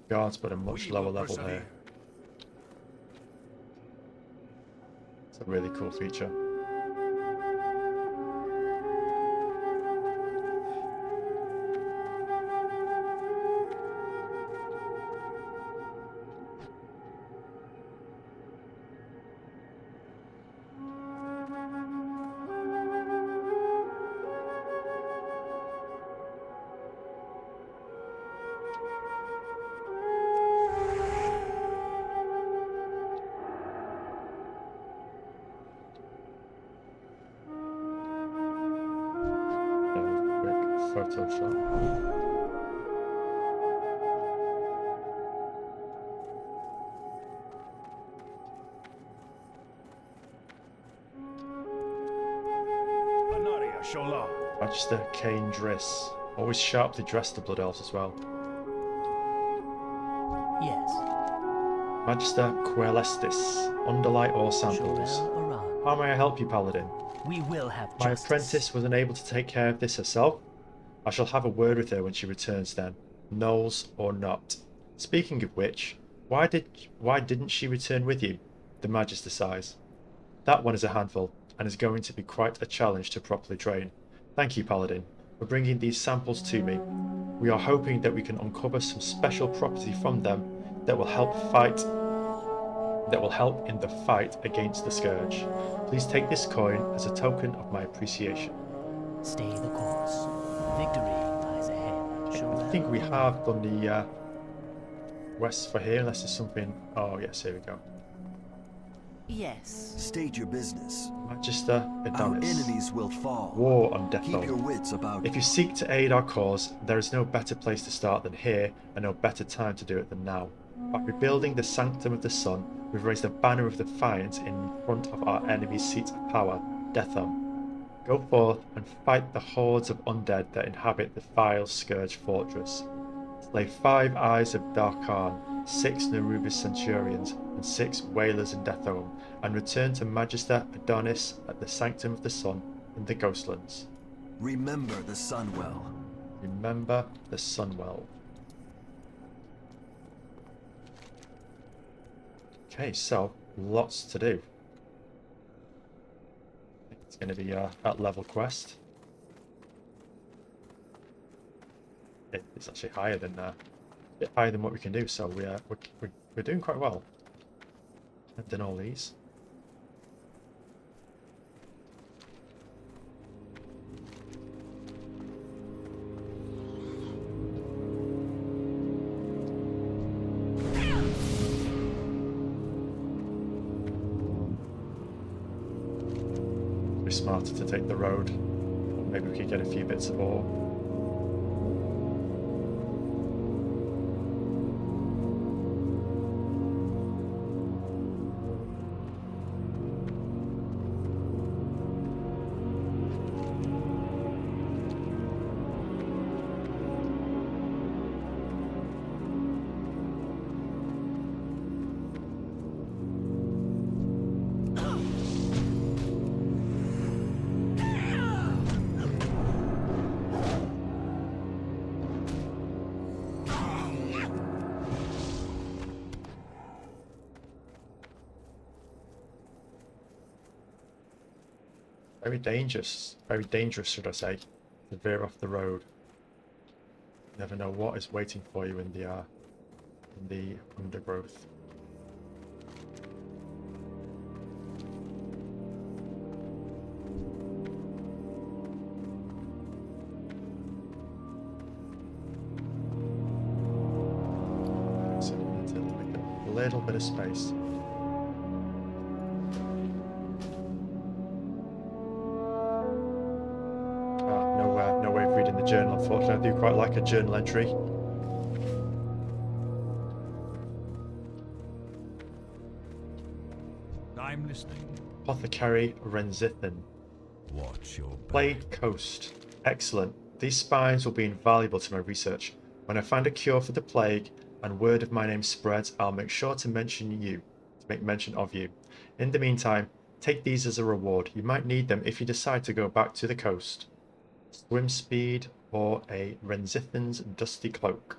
S1: Guards, but a much lower level here. It's a really cool feature. Photoshop. Magister Kane Driss. Always sharply dressed, the Blood Elves as well.
S7: Yes.
S1: Magister Quelestis. Underlight ore samples. How may I help you, Paladin?
S7: We will have
S1: My
S7: justice.
S1: apprentice was unable to take care of this herself. I shall have a word with her when she returns then, gnolls or not. Speaking of which, why didn't she return with you? The Magister sighs. That one is a handful, and is going to be quite a challenge to properly train. Thank you, Paladin, for bringing these samples to me. We are hoping that we can uncover some special property from them that will help in the fight against the Scourge. Please take this coin as a token of my appreciation.
S7: Stay the course. Victory lies ahead.
S1: I think we have done the west for here, unless there's something. Oh yes, here we go.
S2: Yes.
S4: State your business.
S1: Magister
S4: Our
S1: Adonis.
S4: enemies will fall.
S1: War on Death
S4: Keep your
S1: Zone.
S4: wits about
S1: If you seek to aid our cause, there is no better place to start than here, and no better time to do it than now. By rebuilding the Sanctum of the Sun, we've raised a banner of defiance in front of our enemy's seat of power, Deathhome. Go forth and fight the hordes of undead that inhabit the vile Scourge fortress. Slay 5 Eyes of Darkhan, 6 Nerubis Centurions, and 6 Whalers in Deathhome, and return to Magister Adonis at the Sanctum of the Sun in the Ghostlands.
S4: Remember the Sunwell.
S1: Remember the Sunwell. Okay, so lots to do. It's going to be that level quest. It's actually higher than a bit higher than what we can do, so we're doing quite well. I've done all these. Be smarter to take the road, or maybe we could get a few bits of ore. Very dangerous, should I say, to veer off the road. You never know what is waiting for you in the in the undergrowth. So we need to make a little bit of space. No way of reading the journal, unfortunately. I do quite like a journal entry.
S3: I'm listening.
S1: Apothecary Renzithan.
S5: Watch your back.
S1: Plague Coast. Excellent. These spines will be invaluable to my research. When I find a cure for the plague and word of my name spreads, I'll make sure to make mention of you. In the meantime, take these as a reward. You might need them if you decide to go back to the coast. Swim speed or a Renzithan's dusty cloak.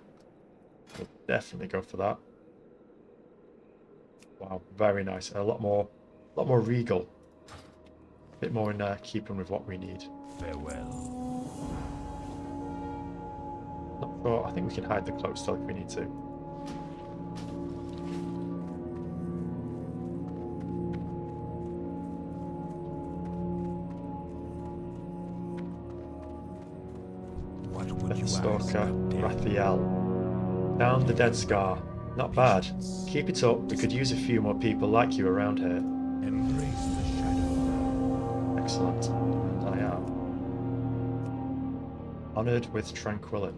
S1: We'll definitely go for that. Wow, very nice. A lot more regal. A bit more in keeping with what we need.
S3: Farewell.
S1: Not sure. I think we can hide the cloak still if we need to.
S5: What would you ask?
S1: Stalker, Raphael. Down the Dead Scar. Not bad. Keep it up. We could use a few more people like you around here.
S5: Embrace the shadow.
S1: Excellent. And I am. Honoured with tranquility.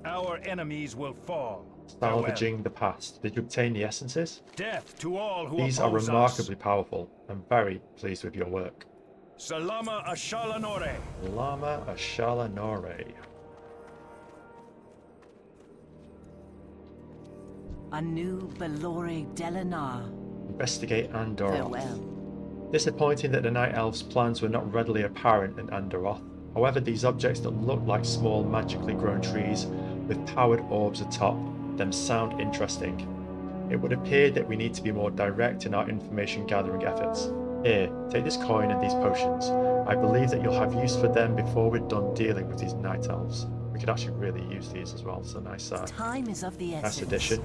S3: Our enemies will fall.
S1: Salvaging the past. Did you obtain the essences?
S3: Death to all who
S1: These are
S3: oppose
S1: remarkably powerful. I'm very pleased with your work.
S3: us. Salama Ashalanore.
S1: Lama Ashala Nore.
S2: Anu Belore Delanar.
S1: Investigate Andorra.
S2: Farewell.
S1: Disappointing that the Night Elves' plans were not readily apparent in Andoroth. However, these objects that look like small magically grown trees with powered orbs atop them sound interesting. It would appear that we need to be more direct in our information gathering efforts. Here, take this coin and these potions. I believe that you'll have use for them before we're done dealing with these Night Elves. We could actually really use these as well. It's a nice,
S2: Time is of the essence.
S1: nice addition.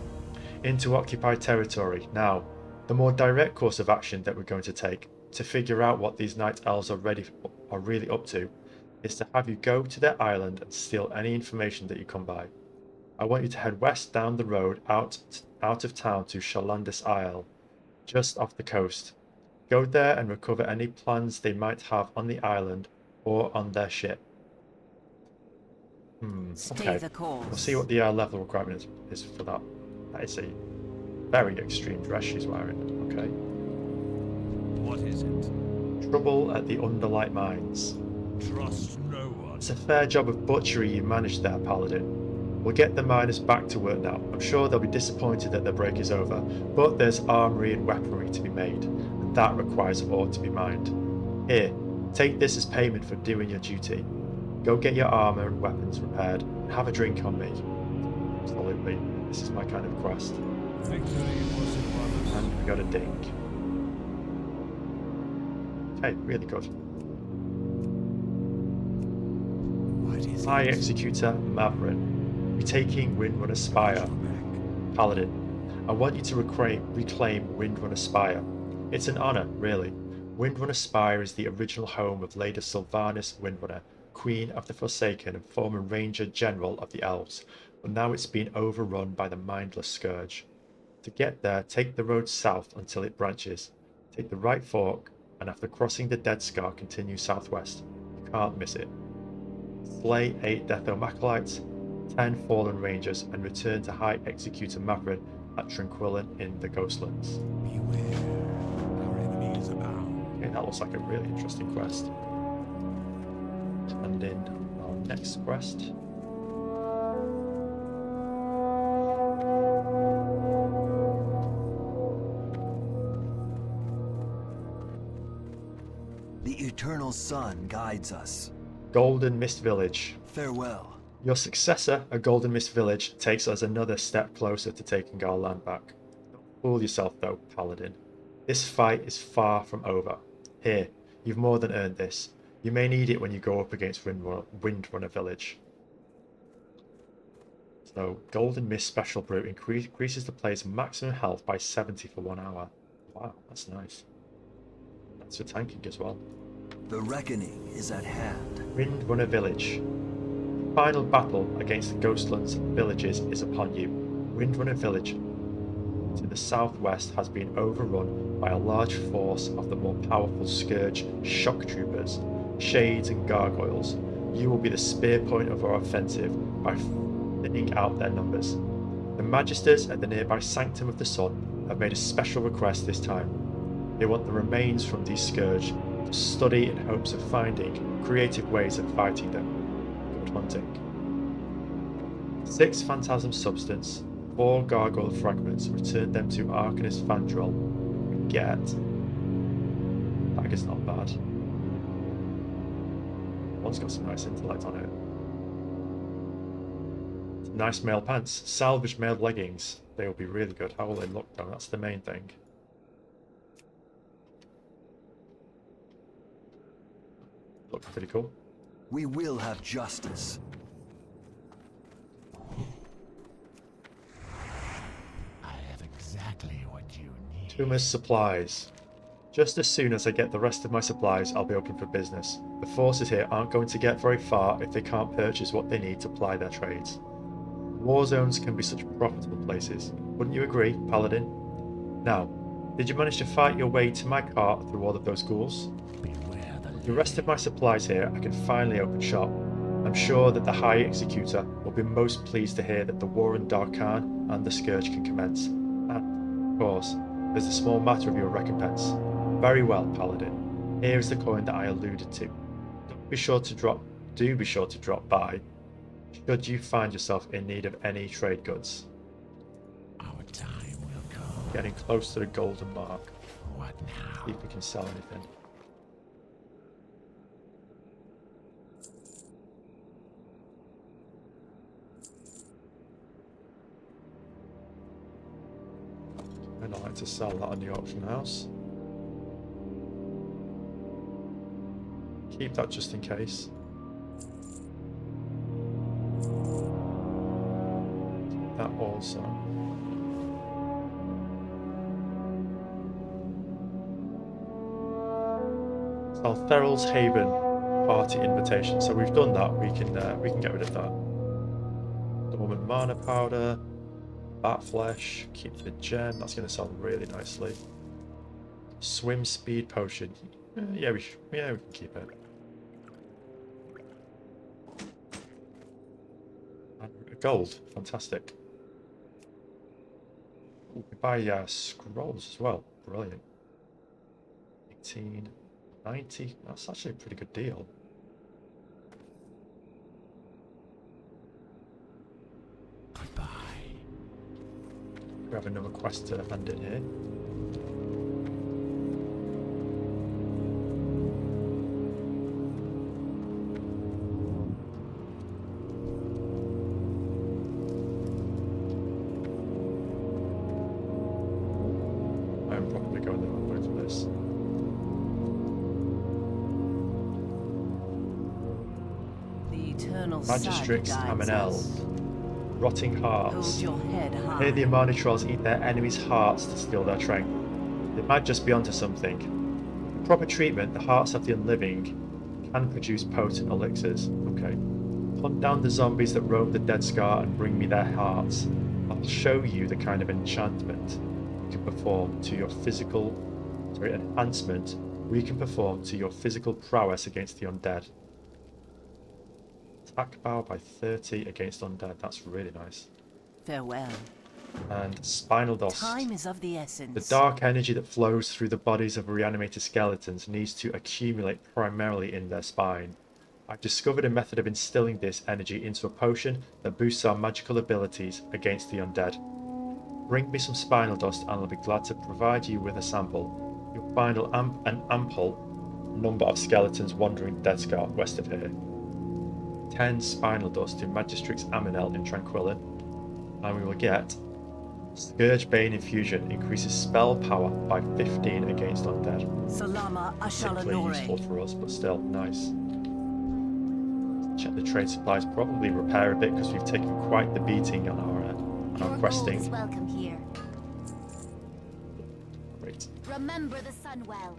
S1: Into occupied territory. Now, the more direct course of action that we're going to take to figure out what these Night Elves are really up to is to have you go to their island and steal any information that you come by. I want you to head west down the road out of town to Shalandis Isle, just off the coast. Go there and recover any plans they might have on the island or on their ship.
S2: Stay
S1: Okay.
S2: the course.
S1: We'll see what the level requirement is for that. That is a very extreme dress she's wearing. Okay.
S3: What is it?
S1: Trouble at the Underlight Mines.
S3: Trust no one.
S1: It's a fair job of butchery you managed there, Paladin. We'll get the miners back to work now. I'm sure they'll be disappointed that their break is over, but there's armory and weaponry to be made, and that requires ore to be mined. Here, take this as payment for doing your duty. Go get your armor and weapons repaired, and have a drink on me. Absolutely, this is my kind of quest.
S3: Victory was in others.
S1: And we got a ding. Okay, really good.
S5: What is
S1: High
S5: it?
S1: Executor Mavrin. Retaking Windrunner Spire. Paladin, I want you to reclaim Windrunner Spire. It's an honour, really. Windrunner Spire is the original home of Lady Sylvanas Windrunner, Queen of the Forsaken and former Ranger General of the Elves, but now it's been overrun by the mindless Scourge. To get there, take the road south until it branches. Take the right fork, and after crossing the Dead Scar, continue southwest. You can't miss it. Slay 8 Deathomacholites, 10 Fallen Rangers, and return to High Executor Mavrin at Tranquillin in the Ghostlands.
S5: Beware, our enemies abound.
S1: Okay, that looks like a really interesting quest. And in our next quest,
S4: The eternal sun guides us.
S1: Golden Mist Village.
S4: Farewell.
S1: Your successor, a Golden Mist Village, takes us another step closer to taking our land back. Don't fool yourself though, Paladin. This fight is far from over. Here, you've more than earned this. You may need it when you go up against Windrunner Village. So, Golden Mist Special Brew increases the player's maximum health by 70 for 1 hour. Wow, that's nice. That's for tanking as well.
S4: The reckoning is at hand.
S1: Windrunner Village. The final battle against the Ghostlands villages is upon you. Windrunner Village to the southwest has been overrun by a large force of the more powerful Scourge shock troopers, Shades and Gargoyles. You will be the spear point of our offensive by thinning out their numbers. The Magisters at the nearby Sanctum of the Sun have made a special request this time. They want the remains from these Scourge to study in hopes of finding creative ways of fighting them. Good hunting. 6 Phantasm Substance, 4 Gargoyle Fragments, return them to Arcanist Fandral. We get... Dagger's not bad. One's got some nice intellect on it. Some nice male pants. Salvage male leggings. They will be really good. How will they look though? That's the main thing. Look pretty cool.
S4: We will have justice.
S5: I have exactly what you need.
S1: Tumas Supplies. Just as soon as I get the rest of my supplies, I'll be open for business. The forces here aren't going to get very far if they can't purchase what they need to ply their trades. War zones can be such profitable places. Wouldn't you agree, Paladin? Now, did you manage to fight your way to my cart through all of those ghouls?
S5: Beware
S1: The rest of my supplies here, I can finally open shop. I'm sure that the High Executor will be most pleased to hear that the war in Darkhan and the Scourge can commence. And, of course, there's a small matter of your recompense. Very well, Paladin. Here is the coin that I alluded to. Do be sure to drop by should you find yourself in need of any trade goods.
S5: our time will come.
S1: Getting close to the golden mark.
S5: What now?
S1: See if we can sell anything. And I like to sell that on the auction house. Keep that just in case. That also. Sell Theryl's Haven party invitation. So we've done that. We can get rid of that. Dormant mana powder, bat flesh. Keep the gem. That's going to sell really nicely. Swim speed potion. Yeah, we can keep it. And gold, fantastic. Ooh, we buy scrolls as well. Brilliant. 1890. That's actually a pretty good deal.
S5: Goodbye.
S1: We have another quest to hand in here. I'm probably going the wrong way for this.
S2: The eternal
S1: Magistrix
S2: sun guides
S1: Aminel.
S2: us.
S1: Rotting
S2: Hold
S1: Hearts.
S2: your head high.
S1: Here the Amani trolls eat their enemies' hearts to steal their strength. They might just be onto something. With proper treatment, the hearts of the unliving can produce potent elixirs. Okay. Hunt down the zombies that roam the Dead Scar and bring me their hearts. I'll show you the kind of enchantment you can perform to your enhancement we can perform to your physical prowess against the undead. Attack power by 30 against undead. That's really nice.
S2: Farewell.
S1: And Spinal Dust.
S2: Time is of the essence.
S1: The dark energy that flows through the bodies of reanimated skeletons needs to accumulate primarily in their spine. I've discovered a method of instilling this energy into a potion that boosts our magical abilities against the undead. Bring me some Spinal Dust and I'll be glad to provide you with a sample. You'll find an ample number of skeletons wandering Dead Scar west of here. 10 Spinal Dust in Magistrix Aminel in Tranquillin, and we will get Scourge Bane Infusion, increases spell power by 15 against undead.
S2: Salama
S1: Particularly useful
S2: Ashalanore.
S1: for us, but still nice. Check the trade supplies, probably repair a bit because we've taken quite the beating on our
S6: Your
S1: questing.
S6: gold is welcome here.
S1: Great.
S6: Remember the sun well.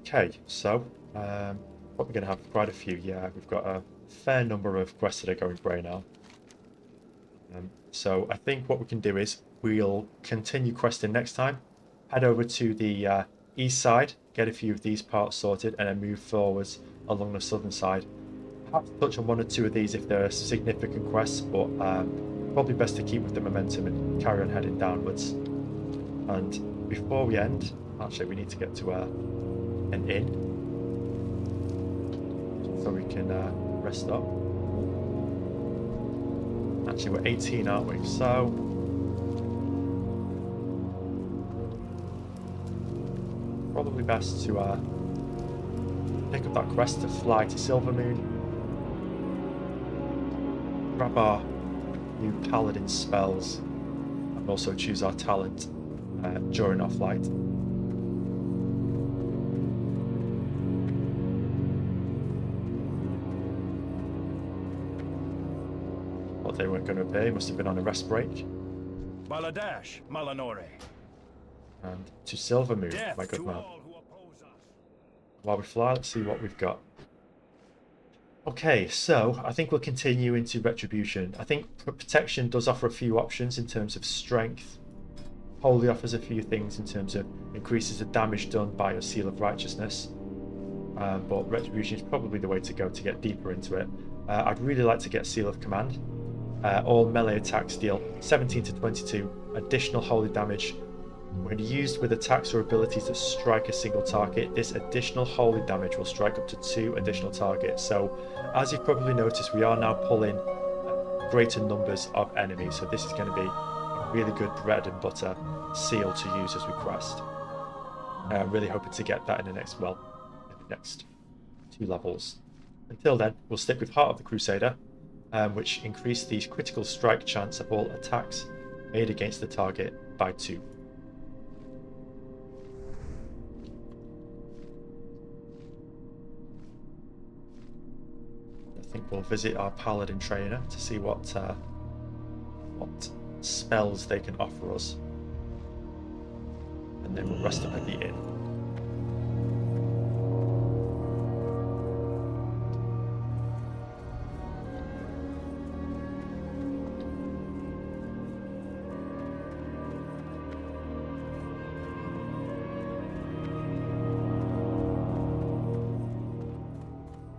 S1: Okay, so what we're going to have quite a few. Yeah, we've got a fair number of quests that are going grey now. So I think what we can do is we'll continue questing next time, head over to the east side, get a few of these parts sorted, and then move forwards along the southern side. Perhaps touch on one or two of these if there are significant quests, but probably best to keep with the momentum and carry on heading downwards. And before we end, actually we need to get to an inn so we can rest up. Actually, we're 18, aren't we? So probably best to pick up that quest to fly to Silvermoon, grab our new Paladin spells, and also choose our talent during our flight. What they weren't going to pay, must have been on a rest break.
S3: Baladash, Malanore.
S1: And to Silvermoon,
S3: Death
S1: my good
S3: to
S1: man.
S3: all who oppose us.
S1: While we fly, let's see what we've got. Okay, so I think we'll continue into Retribution. I think Protection does offer a few options in terms of strength. Holy offers a few things in terms of increases the damage done by your Seal of Righteousness. But Retribution is probably the way to go to get deeper into it. I'd really like to get Seal of Command. All melee attacks deal 17 to 22 additional holy damage. When used with attacks or abilities that strike a single target, this additional holy damage will strike up to 2 additional targets. So, as you've probably noticed, we are now pulling greater numbers of enemies. So this is going to be a really good bread and butter seal to use as we quest. I'm really hoping to get that in the next 2 levels. Until then, we'll stick with Heart of the Crusader, which increase the critical strike chance of all attacks made against the target by 2. I think we'll visit our Paladin trainer to see what spells they can offer us, and then we'll rest up at the inn.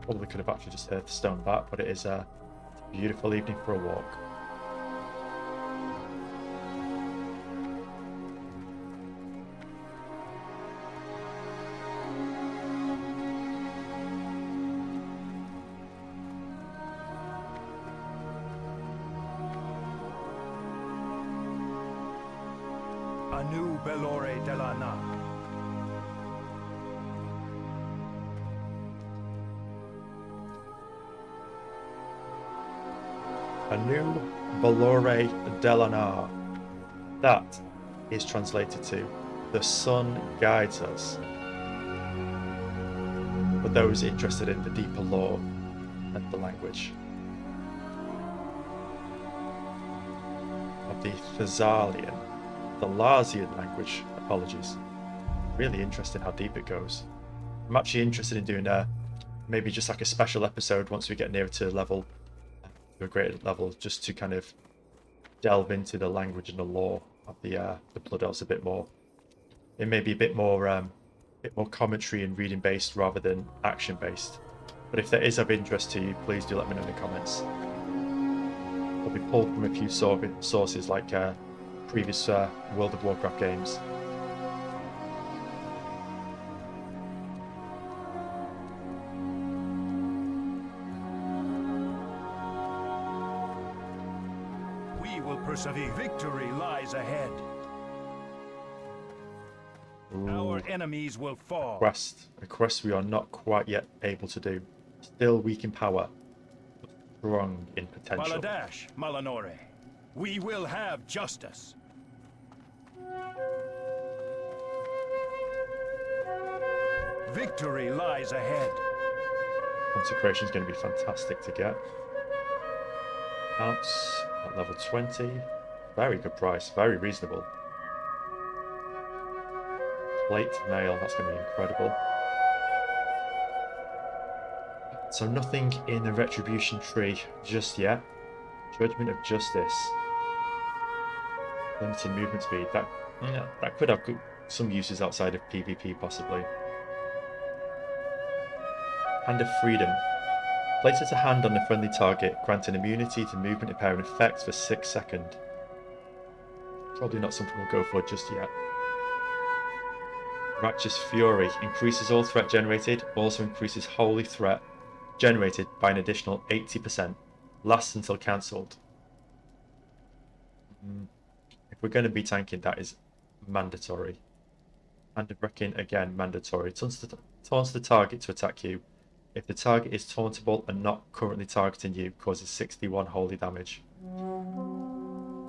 S1: Probably could have actually just heard the stone bat, but it is a beautiful evening for a walk.
S3: Anu Belore Delana.
S1: Anu Belore Delanar. That is translated to "The sun guides us." For those interested in the deeper lore and the language of the Thalian language, apologies. Really interesting how deep it goes. I'm actually interested in doing maybe just like a special episode once we get nearer to a greater level, just to kind of delve into the language and the lore of the Blood Elves a bit more. It may be a bit more commentary and reading based rather than action based. But if that is of interest to you, please do let me know in the comments. It'll be pulled from a few sources like previous World of Warcraft games.
S3: We will persevere. Victory lies ahead. Our enemies will fall.
S1: A quest we are not quite yet able to do. Still weak in power, but strong in potential.
S3: Baladash, Malanore. We will have justice. Victory lies ahead.
S1: Consecration is going to be fantastic to get. Mounts at level 20. Very good price, very reasonable. Plate mail, that's going to be incredible. So nothing in the retribution tree just yet. Judgment of Justice. Limited movement speed. That could have some uses outside of PvP possibly. Hand of Freedom. Places a hand on a friendly target, granting immunity to movement impairing effects for 6 seconds. Probably not something we'll go for just yet. Righteous Fury. Increases all threat generated, also increases holy threat generated by an additional 80%. Lasts until cancelled. If we're going to be tanking, that is mandatory. Hand of Wrecking, again, mandatory. Taunts the target to attack you. If the target is tauntable and not currently targeting you, causes 61 holy damage.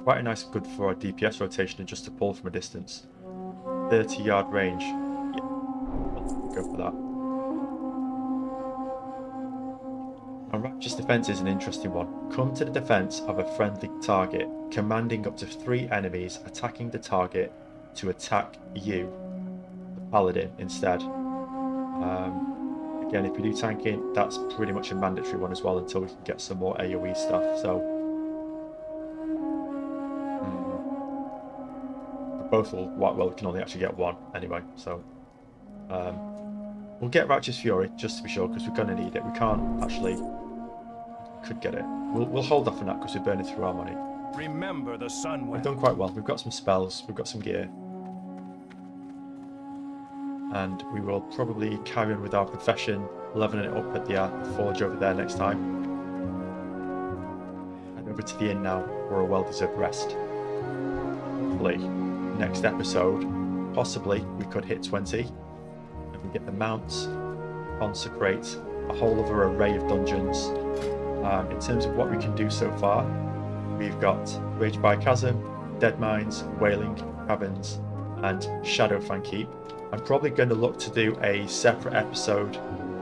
S1: Quite a nice good for our DPS rotation and just to pull from a distance. 30-yard range. Yeah, we'll go for that. Now, Righteous Defense is an interesting one. Come to the defense of a friendly target, commanding up to 3 enemies attacking the target to attack you, the Paladin, instead. Again, if we do tanking, that's pretty much a mandatory one as well until we can get some more AoE stuff. So both will, well, we can only actually get one anyway. So we'll get Righteous Fury just to be sure because we're going to need it. We can't actually, could get it. We'll hold off on that because we're burning through our money.
S3: Remember the sun.
S1: We've done quite well. We've got some spells. We've got some gear. And we will probably carry on with our profession, leveling it up at the forge over there next time. And over to the inn now for a well-deserved rest. Hopefully, next episode, possibly we could hit 20 and we get the mounts, consecrate a whole other array of dungeons. In terms of what we can do so far, we've got Rage by Chasm, Dead Mines, Wailing Caverns, and Shadowfang Keep. I'm probably going to look to do a separate episode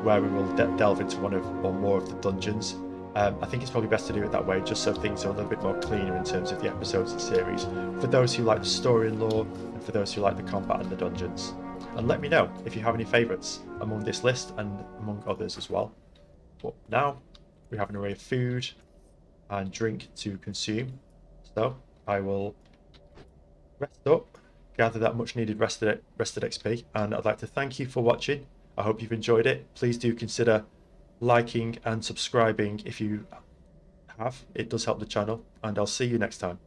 S1: where we will delve into one or more of the dungeons. I think it's probably best to do it that way, just so things are a little bit more cleaner in terms of the episodes and series, for those who like the story and lore, and for those who like the combat and the dungeons. And let me know if you have any favourites among this list and among others as well. But now, we have an array of food and drink to consume, so I will rest up, gather that much needed rested XP, and I'd like to thank you for watching. I hope you've enjoyed it. Please do consider liking and subscribing if you have. It does help the channel, and I'll see you next time.